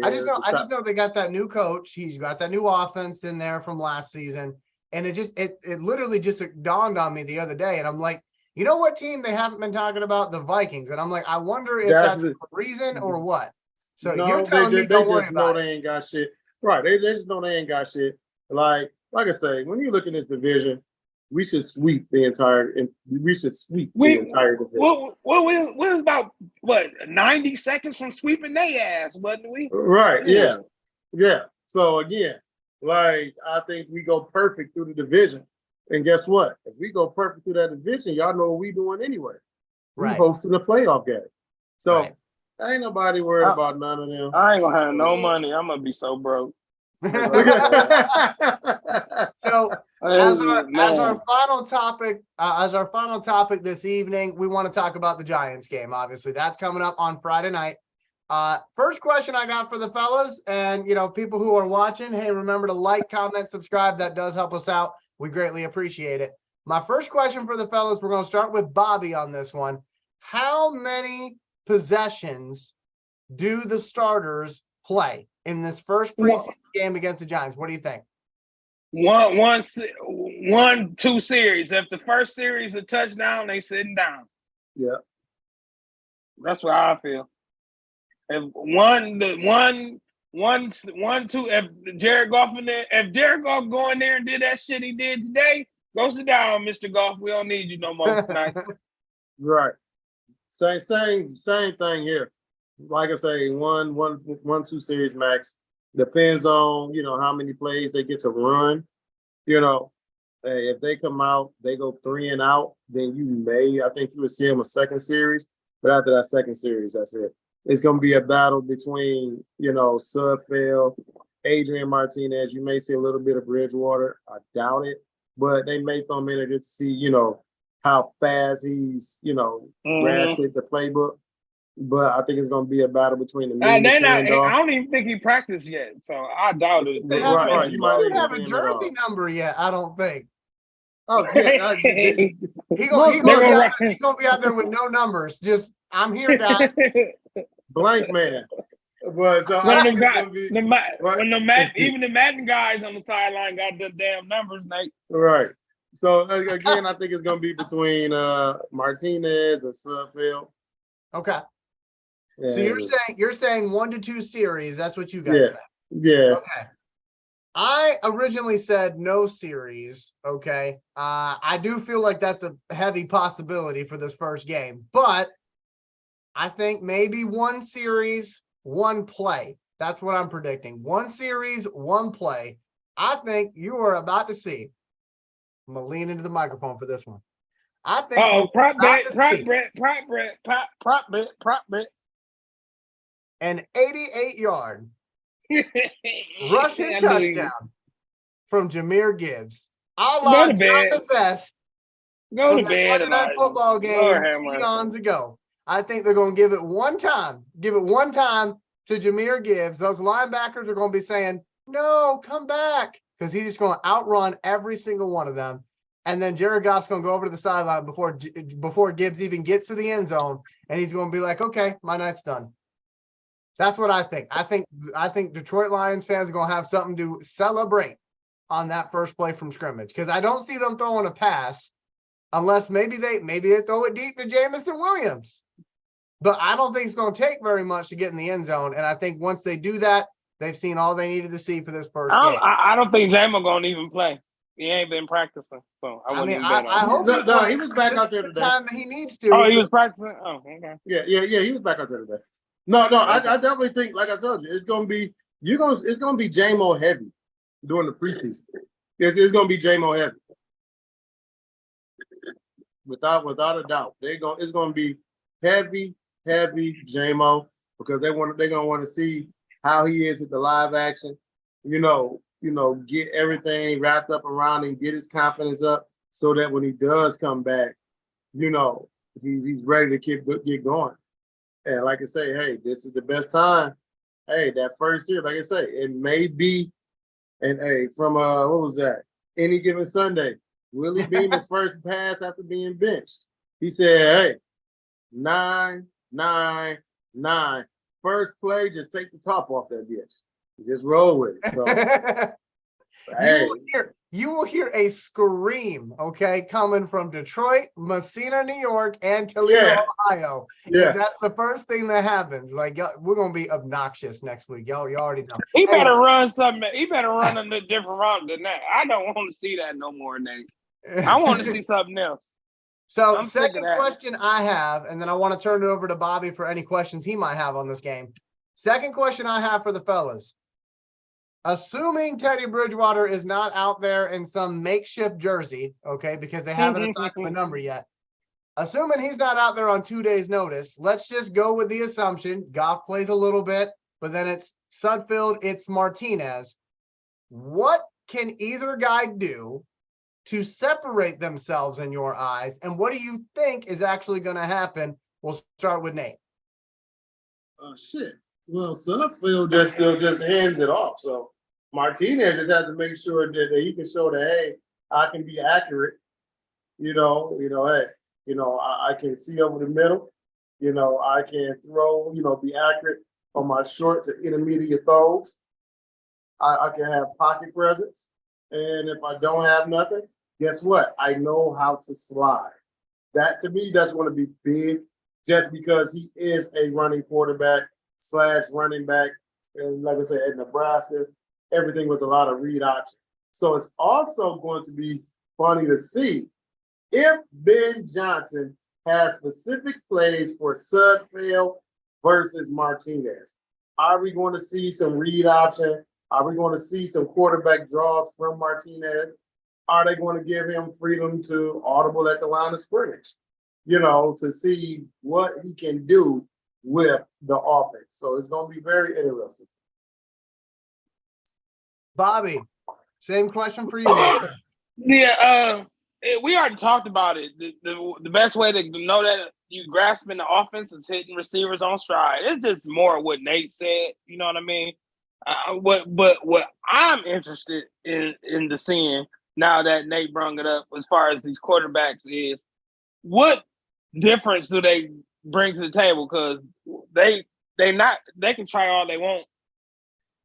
I just know they got that new coach. He's got that new offense in there from last season, and it literally just dawned on me the other day, and I'm like, you know what team they haven't been talking about? The Vikings. And I'm like, I wonder if that's the reason or what. So you're telling me don't worry about it. They ain't got shit. Right. They just know they ain't got shit. Like I say, when you look in this division, we should sweep the entire division. We're about 90 seconds from sweeping their ass, wasn't we? Right. Yeah. Yeah. So again, like I think we go perfect through the division. And guess what? If we go perfect through that division, y'all know what we doing anyway. Right. We hosting a playoff game. So Ain't nobody worried about none of them. I ain't gonna have no money. I'm gonna be so broke. So as our final topic this evening, we want to talk about the Giants game. Obviously, that's coming up on Friday night. First question I got for the fellas, and people who are watching, hey, remember to like, comment, subscribe. That does help us out. We greatly appreciate it. My first question for the fellas, we're going to start with Bobby on this one. How many possessions do the starters play in this first preseason game against the Giants? What do you think? 1-2 series. If the first series a touchdown, they sitting down. Yeah, that's what I feel. If if Jared Goff go in there and did that shit he did today, go sit down, Mr. Goff. We don't need you no more tonight. right. Same thing here. Like I say, 1-2 series max. Depends on how many plays they get to run. Hey, if they come out, they go 3 and out, then I think you would see them a second series. But after that second series, that's it. It's going to be a battle between, Sudfeld, Adrian Martinez. You may see a little bit of Bridgewater. I doubt it. But they may throw him in there to see, how fast he's, grasped the playbook. But I think it's going to be a battle between the I don't even think he practiced yet. So I doubt it. They Right. You might have a jersey number yet. I don't think. Oh, yeah. He's gonna be out there with no numbers. Just, I'm here, guys. Blank man. But so even the Madden guys on the sideline got the damn numbers, Nate. Right. So again, I think it's gonna be between Martinez and Sudfeld. Okay. And so you're saying 1-2 series. That's what you guys said. Yeah. Okay. I originally said no series. Okay. I do feel like that's a heavy possibility for this first game, but I think maybe 1 series, 1 play. That's what I'm predicting. 1 series, 1 play. I think you are about to see. I'm gonna lean into the microphone for this one. I think. Prop bet. An 88-yard rushing touchdown from Jahmyr Gibbs. A la Jonathan Best. Go to bed. Monday Night Football game eons ago. I think they're going to give it one time. Give it one time to Jahmyr Gibbs. Those linebackers are going to be saying, no, come back. Because he's just going to outrun every single one of them. And then Jared Goff's going to go over to the sideline before Gibbs even gets to the end zone. And he's going to be like, okay, my night's done. That's what I think. I think Detroit Lions fans are going to have something to celebrate on that first play from scrimmage. Because I don't see them throwing a pass unless maybe they throw it deep to Jameson Williams. But I don't think it's going to take very much to get in the end zone. And I think once they do that, they've seen all they needed to see for this first game. I don't think Jamo going to even play. He ain't been practicing. So I wouldn't even bet on I hope he was back out there today. Time that he needs to. Oh, he was practicing? Oh, okay. Yeah, he was back out there today. No, I definitely think, like I told you, it's going to be Jamo heavy during the preseason. It's going to be Jamo heavy. Without a doubt. It's going to be heavy Jamo because they're going to want to see how he is with the live action. Get everything wrapped up around him, get his confidence up so that when he does come back, he's ready to get going. And like I say, hey, this is the best time. Hey, that first year, like I say, it may be, and hey, from what was that? Any Given Sunday, Willie Beamer's first pass after being benched. He said, hey, 9, 9, 9. First play, just take the top off that bitch. Just roll with it. So, hey. You will hear a scream, okay, coming from Detroit, Messina, New York, and Toledo, Ohio. Yeah. That's the first thing that happens. Like, we're going to be obnoxious next week. Y'all already know. He better run something. He better run a different route than that. I don't want to see that no more, Nate. I want to see something else. So, second question I have, and then I want to turn it over to Bobby for any questions he might have on this game. Second question I have for the fellas. Assuming Teddy Bridgewater is not out there in some makeshift jersey, okay, because they haven't assigned him a number yet. assuming he's not out there on 2 days' notice, let's just go with the assumption Goff plays a little bit, but then it's Sudfeld, it's Martinez. What can either guy do to separate themselves in your eyes? And what do you think is actually going to happen? We'll start with Nate. Oh shit. Well, Sudfeld just hands it off. So Martinez just has to make sure that he can show that, hey, I can be accurate. Hey, I can see over the middle. I can throw, be accurate on my short to intermediate throws. I can have pocket presence. And if I don't have nothing, guess what? I know how to slide. That, to me, that's going to be big just because he is a running quarterback / running back. And like I said, at Nebraska, everything was a lot of read option. So it's also going to be funny to see if Ben Johnson has specific plays for Sudfeld versus Martinez. Are we going to see some read option? Are we going to see some quarterback draws from Martinez? Are they going to give him freedom to audible at the line of scrimmage? To see what he can do with the offense. So it's going to be very interesting. Bobby, same question for you. Yeah, we already talked about it. The best way to know that you grasping the offense is hitting receivers on stride. It's just more what Nate said. You know what I mean? What I'm interested in the seeing now that Nate brought it up as far as these quarterbacks is what difference do they bring to the table? Because they can try all they want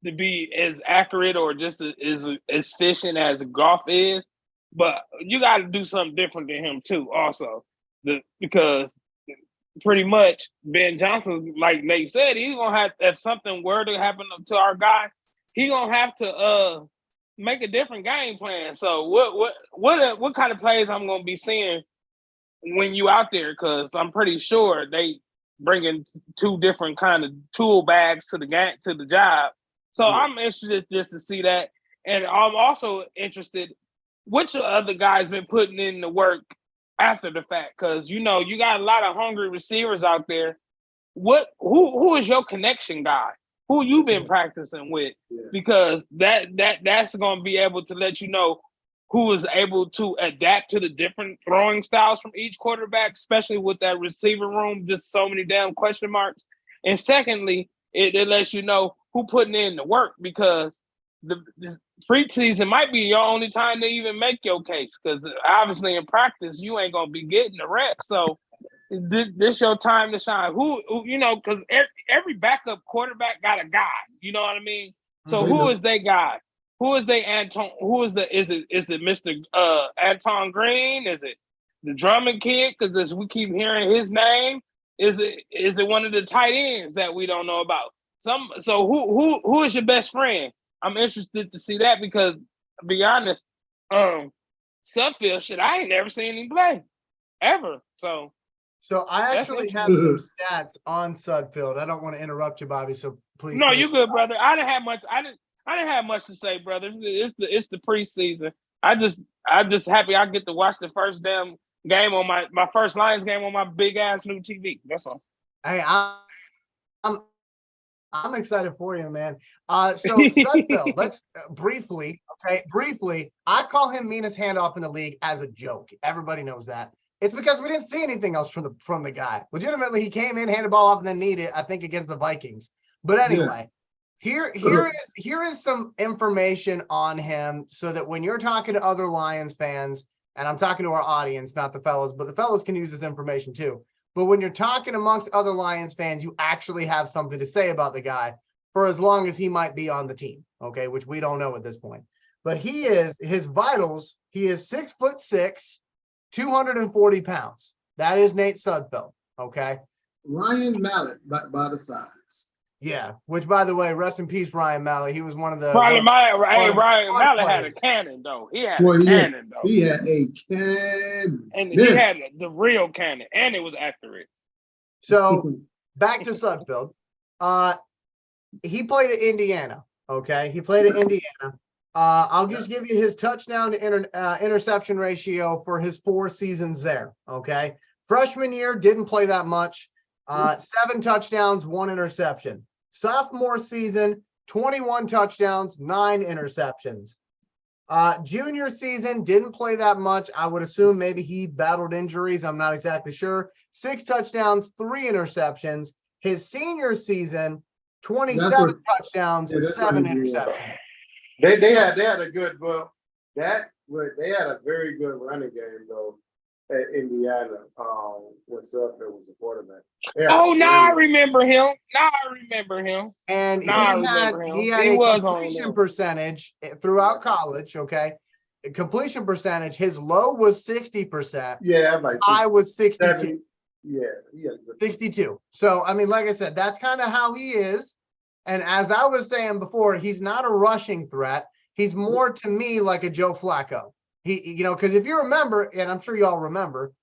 to be as accurate or just as efficient as Goff is, but you got to do something different than him too. Also, because pretty much Ben Johnson, like Nate said, he's gonna have, if something were to happen to our guy, he's gonna have to make a different game plan. So what kind of plays I'm gonna be seeing when you out there? Because I'm pretty sure they bringing 2 different kind of tool bags to the job. So I'm interested just to see that, and I'm also interested which other guys been putting in the work after the fact, because you got a lot of hungry receivers out there. Who is your connection guy? Who you been practicing with? Yeah. Because that's going to be able to let you know who is able to adapt to the different throwing styles from each quarterback, especially with that receiver room, just so many damn question marks. And secondly, it lets you know who putting in the work, because the preseason might be your only time to even make your case, because obviously in practice you ain't gonna be getting the reps. So this your time to shine. Who because every backup quarterback got a guy. You know what I mean? So who is their guy? Who is they Anton? Who is is it Mr. Anton Green? Is it the Drummond kid? Because we keep hearing his name. Is it one of the tight ends that we don't know about? So who is your best friend? I'm interested to see that, because to be honest, Sudfeld shit, I ain't never seen him play ever. So I actually have some stats on Sudfeld. I don't want to interrupt you, Bobby. So please. No, you good, brother. I didn't have much to say, brother. It's the preseason. I just happy I get to watch the first damn game on my first Lions game on my big ass new TV. That's all. Hey, I'm excited for you, man. So Sudfeld, let's briefly, I call him meanest handoff in the league as a joke. Everybody knows that. It's because we didn't see anything else from the guy. Legitimately, he came in, handed the ball off, and then needed, I think, against the Vikings. But anyway, here is some information on him, so that when you're talking to other Lions fans, and I'm talking to our audience, not the fellas, but the fellas can use this information too. But when you're talking amongst other Lions fans, you actually have something to say about the guy for as long as he might be on the team, okay, which we don't know at this point. But his vitals, he is 6'6", 240 pounds. That is Nate Sudfeld, okay? Ryan Mallett by the size. Yeah, which, by the way, rest in peace, Ryan Mallett. He was one of the... Ryan Mallett had a cannon, though. He had a cannon, though. He had a cannon. And he had the real cannon, and it was accurate. So, back to Sudfeld. He played at Indiana, okay? He played at Indiana. I'll just give you his touchdown to interception ratio for his 4 seasons there, okay? Freshman year, didn't play that much. 7 touchdowns, 1 interception. Sophomore season, 21 touchdowns, 9 interceptions. Junior season, didn't play that much. I would assume maybe he battled injuries. I'm not exactly sure. 6 touchdowns, 3 interceptions. His senior season, 27 touchdowns, 7 interceptions. They had a good they had a very good running game though at Indiana when Sudfeld was a quarterback. Oh, now I remember him. And Now he had a completion percentage throughout college. Okay. Completion percentage, his low was 60%. Yeah, like high was 62. Yeah, 62. So, I mean, like I said, that's kind of how he is. And as I was saying before, he's not a rushing threat. He's more to me like a Joe Flacco. Because if you remember, and I'm sure y'all remember,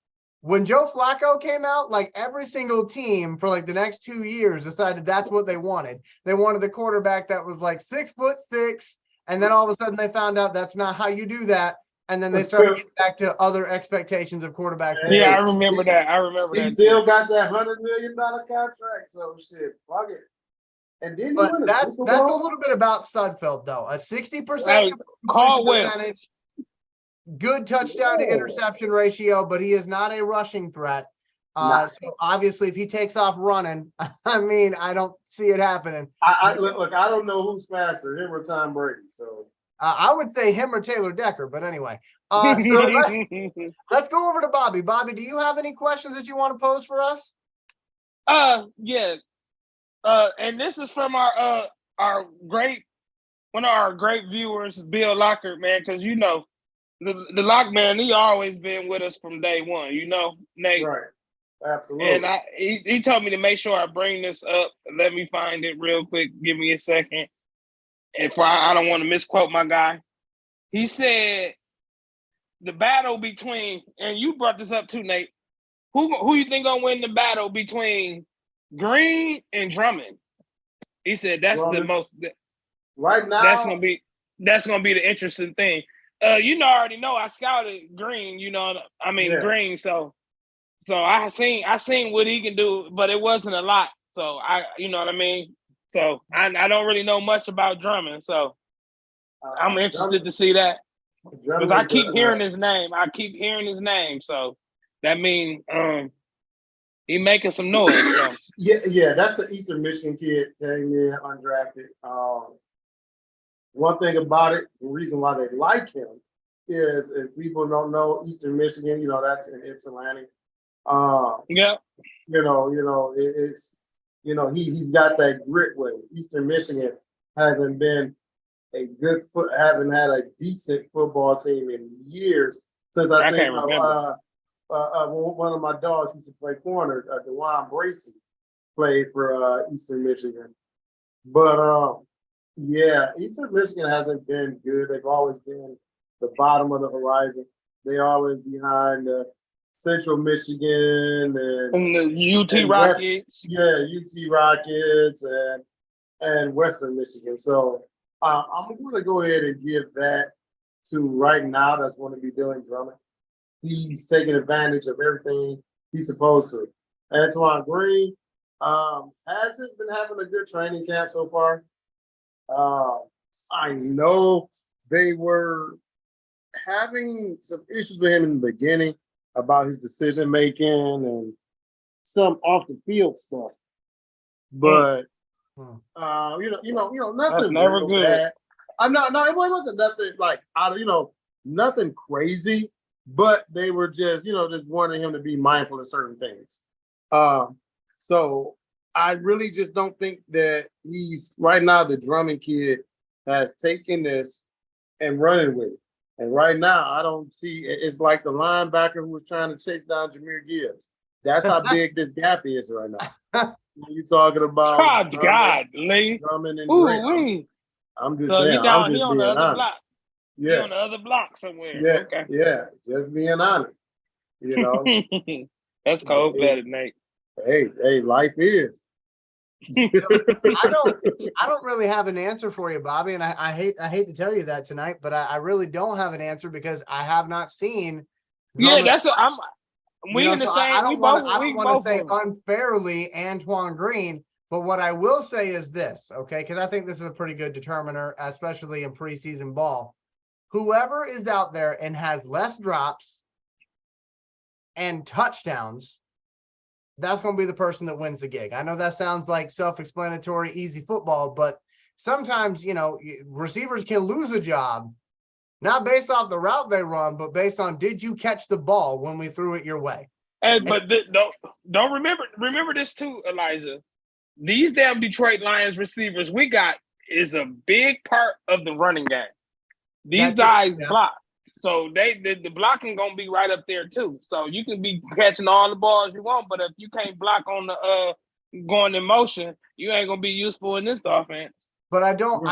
when Joe Flacco came out, like every single team for like the next 2 years decided that's what they wanted. They wanted the quarterback that was like 6'6", and then all of a sudden they found out that's not how you do that. And then they started getting back to other expectations of quarterbacks. Yeah, I remember that. He still got that $100 million contract, so shit, fuck it. And then that's a little bit about Sudfeld though. A 60% percentage, good touchdown to interception ratio, but he is not a rushing threat. So obviously, if he takes off running, I mean, I don't see it happening. Look, I don't know who's faster, him or Tom Brady. So I would say him or Taylor Decker, but anyway. So let's go over to Bobby. Bobby, do you have any questions that you want to pose for us? Yeah. And this is from one of our great viewers, Bill Lockhart, man, because the Lock man, he always been with us from day one, Nate. Right. Absolutely. And he told me to make sure I bring this up. Let me find it real quick. Give me a second. If I don't want to misquote my guy. He said the battle between, and you brought this up too, Nate. Who you think gonna win the battle between Green and Drummond? He said that's the most right now. That's gonna be the interesting thing. I already know I scouted Green. Green. So I seen what he can do, but it wasn't a lot. So you know what I mean. So I don't really know much about Drummond. So I'm interested to see that because I keep hearing his name. So that means he making some noise. So. Yeah, that's the Eastern Michigan kid came in undrafted. One thing about it, the reason why they like him is if people don't know Eastern Michigan, that's in Ypsilanti. He's got that grit with him. Eastern Michigan hasn't been haven't had a decent football team in years since I think one of my dogs used to play corner, DeJuan Bracey, played for Eastern Michigan. But Eastern Michigan hasn't been good. They've always been the bottom of the horizon. They always behind Central Michigan and the UT Rockets. UT Rockets and Western Michigan. So I'm going to go ahead and give that to right now. That's going to be Dylan Drummond. He's taking advantage of everything he's supposed to. Antoine Green hasn't been having a good training camp so far. I know they were having some issues with him in the beginning about his decision making and some off the field stuff, but nothing. That's never good. Bad. It wasn't nothing like nothing crazy, but they were just wanting him to be mindful of certain things. So I really just don't think that he's right now. The Drummond kid has taken this and running with it. And right now, I don't see it's like the linebacker who was trying to chase down Jahmyr Gibbs. That's how big this gap is right now. You talking about Drummond and Green. I'm just saying. I'm just being honest. Yeah, on the other block somewhere. Yeah, okay. Yeah, just being honest. That's cold-blooded, Nate. Hey, life is. I don't really have an answer for you, Bobby, and I hate to tell you that tonight, but I really don't have an answer because I have not seen. Yeah, We in the so same. I We don't want both. to. I We don't want both. to say of 'em. unfairly Antoine Green, but what I will say is this, okay? Because I think this is a pretty good determiner, especially in preseason ball. Whoever is out there and has less drops and touchdowns, that's going to be the person that wins the gig. I know that sounds like self-explanatory, easy football, but sometimes, receivers can lose a job, not based off the route they run, but based on did you catch the ball when we threw it your way? But don't remember this too, Elijah. These damn Detroit Lions receivers we got is a big part of the running game. These guys block. So the blocking gonna be right up there too. So you can be catching all the balls you want, but if you can't block on the going in motion, you ain't gonna be useful in this offense. But I don't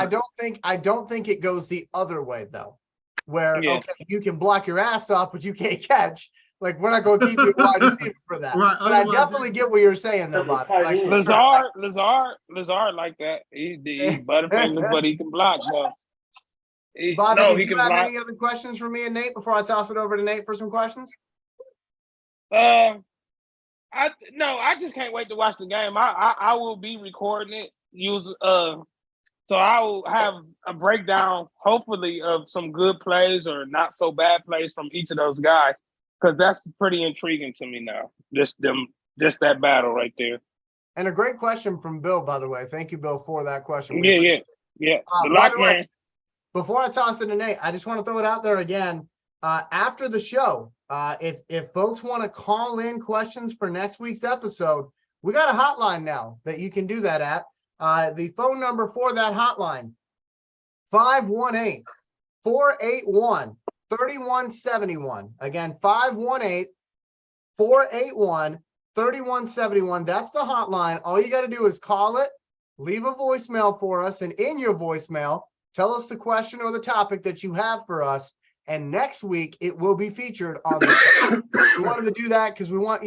think it goes the other way though, where okay, you can block your ass off, but you can't catch. Like we're not gonna keep you wide receiver for that. Right, but I definitely get what you're saying though, Bob. Like, Lazard like that. He's Butterfingers, but he can block. But Bobby, did he you can have block. any other questions for me and Nate before I toss it over to Nate for some questions? I just can't wait to watch the game. I will be recording it. So I will have a breakdown, hopefully, of some good plays or not so bad plays from each of those guys, because that's pretty intriguing to me now. Just that battle right there. And a great question from Bill, by the way. Thank you, Bill, for that question. Yeah. By the way, before I toss it to Nate, I just want to throw it out there again. After the show, if folks want to call in questions for next week's episode, we got a hotline now that you can do that at. The phone number for that hotline, 518-481-3171. Again, 518-481-3171. That's the hotline. All you got to do is call it, leave a voicemail for us, and in your voicemail, tell us the question or the topic that you have for us. And next week it will be featured on the show. We wanted to do that because we want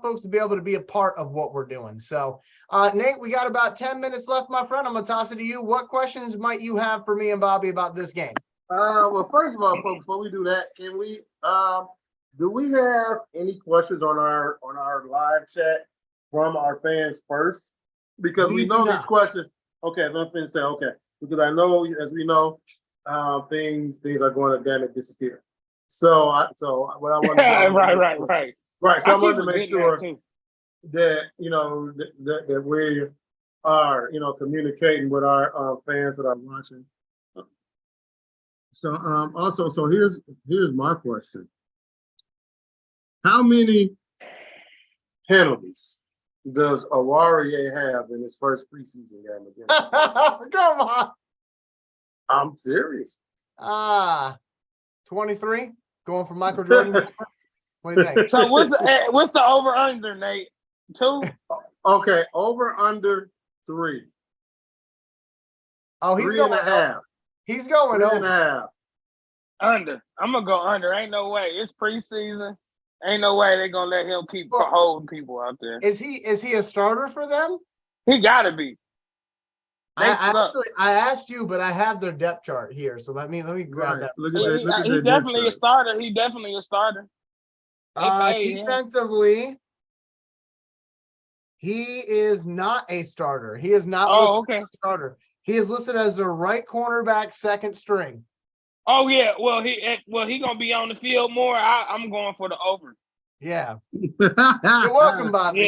folks to be able to be a part of what we're doing. So Nate, we got about 10 minutes left, my friend. I'm gonna toss it to you. What questions might you have for me and Bobby about this game? Well, first of all, before we do that, can we do we have any questions on our live chat from our fans first? Because we know these questions. Okay, let me say because I know, as we know, things are going to damage disappear. So what I want to right. So I wanted to make sure that that we are communicating with our fans that are watching. So also, here's my question: how many penalties does Awarie have in his first preseason game against? Come on. I'm serious. 23, going for Michael Jordan. What do you think? So what's the over under, Nate? 2? Okay, over under 3. Oh, he's 3.5. He's going 3.5. Under. I'm gonna go under. Ain't no way. It's preseason. Ain't no way they're gonna let him keep holding people out there. Is he a starter for them? He gotta be. I asked you, but I have their depth chart here, so let me grab that. Look at He's definitely a starter. He definitely a starter. Defensively, he is not a starter. He is not listed as a starter. He is listed as the right cornerback, second string. Oh yeah, well he gonna be on the field more. I'm going for the over. Yeah, you're welcome, Bobby.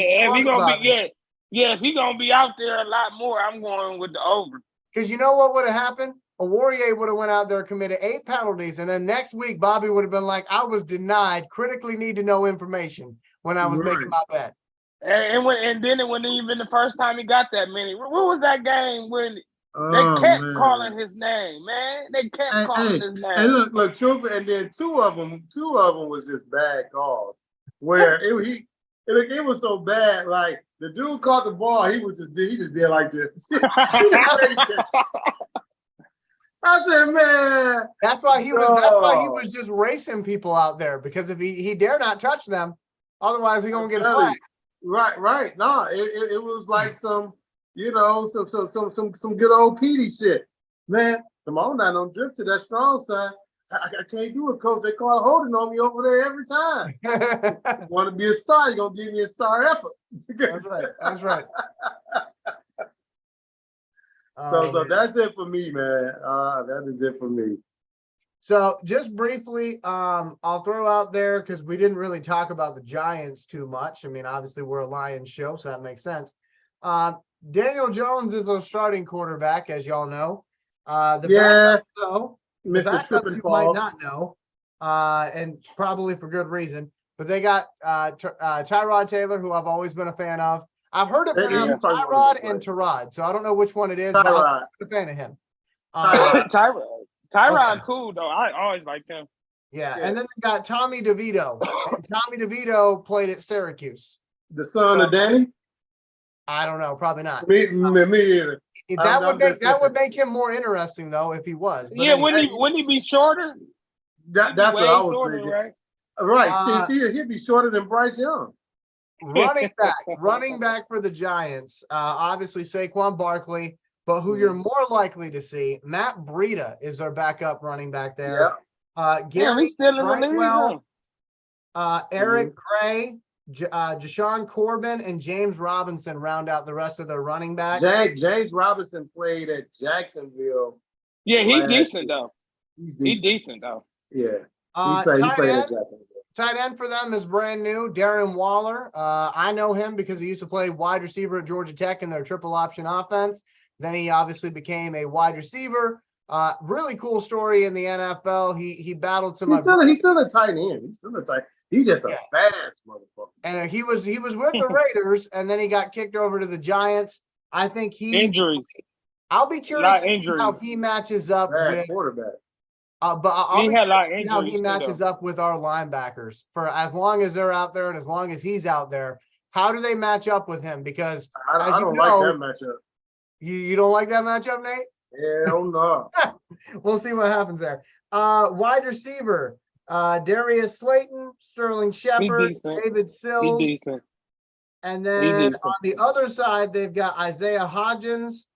Yeah, if he gonna be out there a lot more, I'm going with the over. Because you know what would have happened? Awarie would have went out there, committed 8 penalties, and then next week Bobby would have been like, "I was denied critically need to know information when I was making my bet." And then it wasn't even the first time he got that many. What was that game when? They kept calling his name, man. They kept calling his name. And look, truth, and then two of them was just bad calls. Where it was so bad, like the dude caught the ball, he just did like this. I said, man, that's why he was just racing people out there, because if he dare not touch them, otherwise he's gonna get a flag. Right. No, it was like some. Some good old Petey shit. Man, come on now, don't drift to that strong side. I can't do it, coach. They call holding on me over there every time. Want to be a star? You're gonna give me a star effort. That's right. That's right. So that's it for me, man. That is it for me. So just briefly, I'll throw out there because we didn't really talk about the Giants too much. I mean, obviously we're a Lions show, so that makes sense. Daniel Jones is a starting quarterback, as y'all know. Backup, though, the Mr. backup Trip and you Fall. might not know, and probably for good reason. But they got Tyrod Taylor, who I've always been a fan of. I've heard it pronounced Tyrod and Tyrod, so I don't know which one it is, but I'm a fan of him. Tyrod, cool though. I always liked him. Yeah, and then they got Tommy DeVito. And Tommy DeVito played at Syracuse. The son of Danny? I don't know, probably not. Me either. That would make him more interesting though if he was. But yeah, anyway, wouldn't he be shorter? That's what I was shorter, thinking. right? Right. He'd be shorter than Bryce Young. running back for the Giants. Obviously Saquon Barkley, but who you're more likely to see, Matt Breida is their backup running back there. Gary still in the league. Eric Gray, Jashawn Corbin, and James Robinson round out the rest of their running backs. James Robinson played at Jacksonville. Yeah, he's decent though. He's decent though. Yeah. He played at Jacksonville. Tight end for them is brand new, Darren Waller. I know him because he used to play wide receiver at Georgia Tech in their triple option offense. Then he obviously became a wide receiver. Really cool story in the NFL. He battled some. He's still a tight end. He's just a fast motherfucker. And he was with the Raiders, and then he got kicked over to the Giants. I think injuries. I'll be curious to see how he matches up with quarterback. But I'll be curious to see how he matches up with our linebackers for as long as they're out there and as long as he's out there. How do they match up with him? Because I don't like that matchup. You don't like that matchup, Nate? Hell no. We'll see what happens there. Wide receiver, Darius Slayton, Sterling Shepard, David Sills. And then on the other side, they've got Isaiah Hodgins,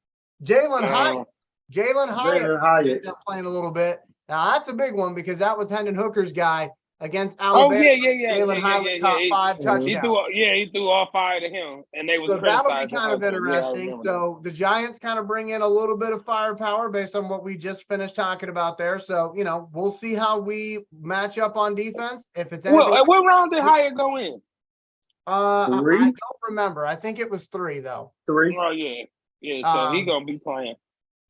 Jalen Hyatt. Jalen Hyatt playing a little bit. Now, that's a big one because that was Hendon Hooker's guy against Alabama. Jalen Hyatt caught 5 touchdowns. He threw all 5 to him, and they was that'll be kind of interesting. So the Giants kind of bring in a little bit of firepower based on what we just finished talking about there. So, we'll see how we match up on defense. If it's anything. What round did Hyatt go in? 3? I don't remember. I think it was 3 though. 3? Oh yeah. Yeah, so he's gonna be playing.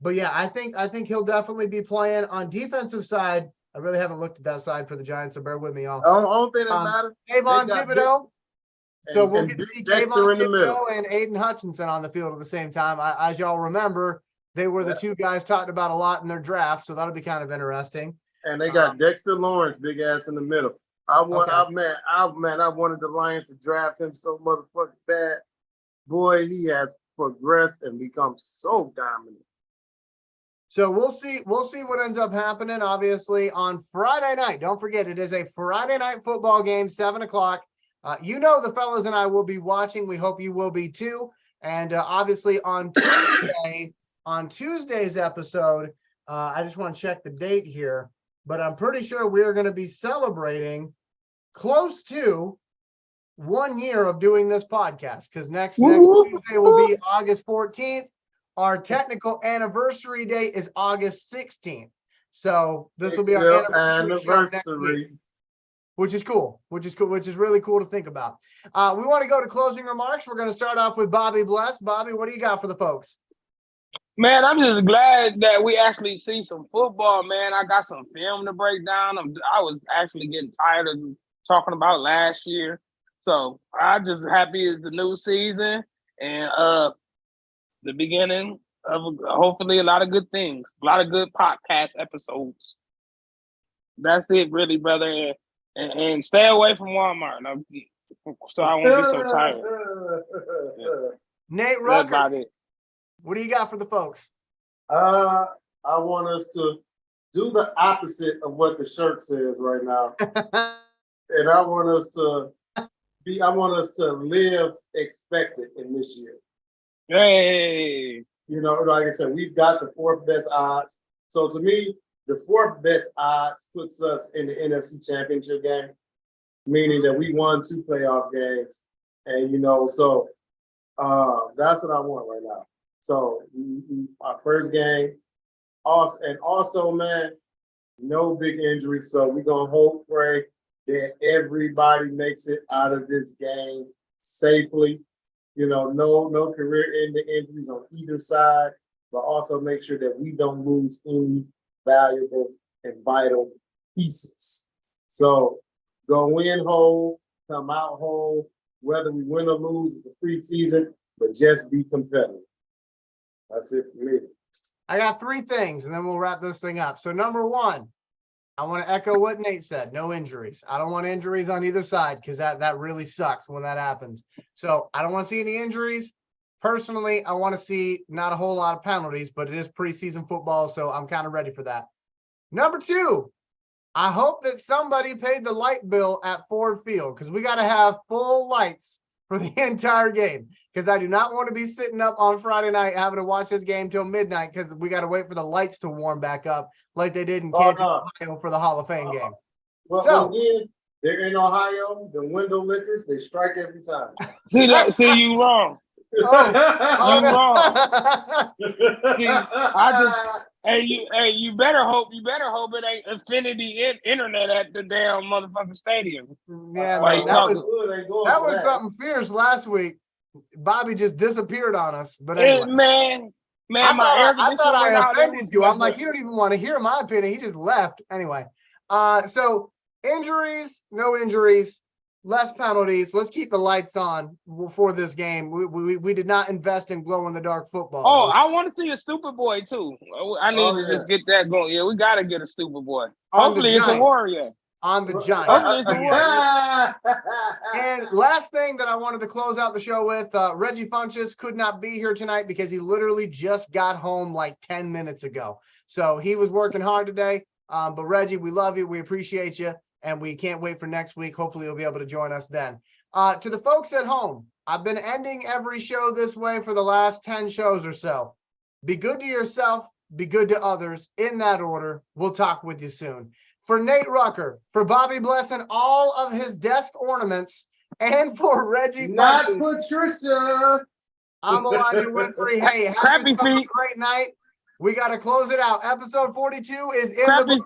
But yeah, I think he'll definitely be playing. On defensive side, I really haven't looked at that side for the Giants, so bear with me. Only thing that matters. Kayvon Thibodeau. So we'll get to see Kayvon Thibodeau and Aiden Hutchinson on the field at the same time. As y'all remember, they were the 2 guys talked about a lot in their draft, so that'll be kind of interesting. And they got Dexter Lawrence, big ass in the middle. I wanted the Lions to draft him so motherfucking bad. Boy, he has progressed and become so dominant. So we'll see what ends up happening. Obviously on Friday night, don't forget it is a Friday night football game, 7:00. The fellas and I will be watching. We hope you will be too. And obviously on Tuesday's episode, I just want to check the date here, but I'm pretty sure we're going to be celebrating close to 1 year of doing this podcast because next Tuesday will be August 14th. Our technical anniversary date is August 16th. So this will be our anniversary, which is cool, which is really cool to think about. We want to go to closing remarks. We're going to start off with Bobby Bless. Bobby, what do you got for the folks? Man, I'm just glad that we actually see some football, man. I got some film to break down. I was actually getting tired of talking about last year. So I'm just happy it's a new season and the beginning of hopefully a lot of good things, a lot of good podcast episodes. That's it, really, brother. And stay away from Walmart, so I won't be so tired. Nate Rucker, what do you got for the folks? I want us to do the opposite of what the shirt says right now, and I want us to live expected in this year. Hey, like I said, we've got the 4th best odds. So to me, the fourth best odds puts us in the NFC Championship game, meaning that we won 2 playoff games. And, so that's what I want right now. So our first game, also, man, no big injuries. So we're going to hope, pray that everybody makes it out of this game safely. No career-ending injuries on either side, but also make sure that we don't lose any valuable and vital pieces. So go in whole, come out whole, whether we win or lose the preseason, but just be competitive. That's it for me. I got 3 things and then we'll wrap this thing up. So number 1, I want to echo what Nate said. No injuries. I don't want injuries on either side because that really sucks when that happens. So I don't want to see any injuries. Personally, I want to see not a whole lot of penalties, but it is preseason football, so I'm kind of ready for that. Number 2, I hope that somebody paid the light bill at Ford Field because we got to have full lights for the entire game because I do not want to be sitting up on Friday night having to watch this game till midnight because we got to wait for the lights to warm back up like they did in Canton, Ohio for the Hall of Fame game. Well, So- again, they're in Ohio, the window lickers, they strike every time. See, you wrong. Oh, You no. See, you better hope it ain't Infinity Internet at the damn motherfucking stadium. Yeah, Why man, you that talking? was something fierce last week. Bobby just disappeared on us. But Hey, anyway, man, I my air thought conditioner I went out. It offended was you. I'm messed like, up. you don't even want to hear my opinion. He just left. Anyway, so injuries, no injuries, less penalties. Let's keep the lights on for this game. We did not invest in glow in the dark football. Oh, I want to see a stupid boy too. I need to just get that going. Yeah, we got to get a stupid boy. On the Hopefully, it's a Giants. warrior. On the Giants. Hopefully, it's a warrior. And last thing that I wanted to close out the show with, Reggie Funches could not be here tonight because he literally just got home like 10 minutes ago. So he was working hard today. But Reggie, we love you. We appreciate you. And we can't wait for next week. Hopefully you'll be able to join us then. To the folks at home, I've been ending every show this way for the last 10 shows or so. Be good to yourself. Be good to others. In that order. We'll talk with you soon. For Nate Rucker, for Bobby Bless and all of his desk ornaments, and for Reggie Not Funches, Patricia. I'm Elijah Winfrey. Hey, have Crappy yourself a feet. great night. We got to close it out. Episode 42 is in the Crappy book. feet.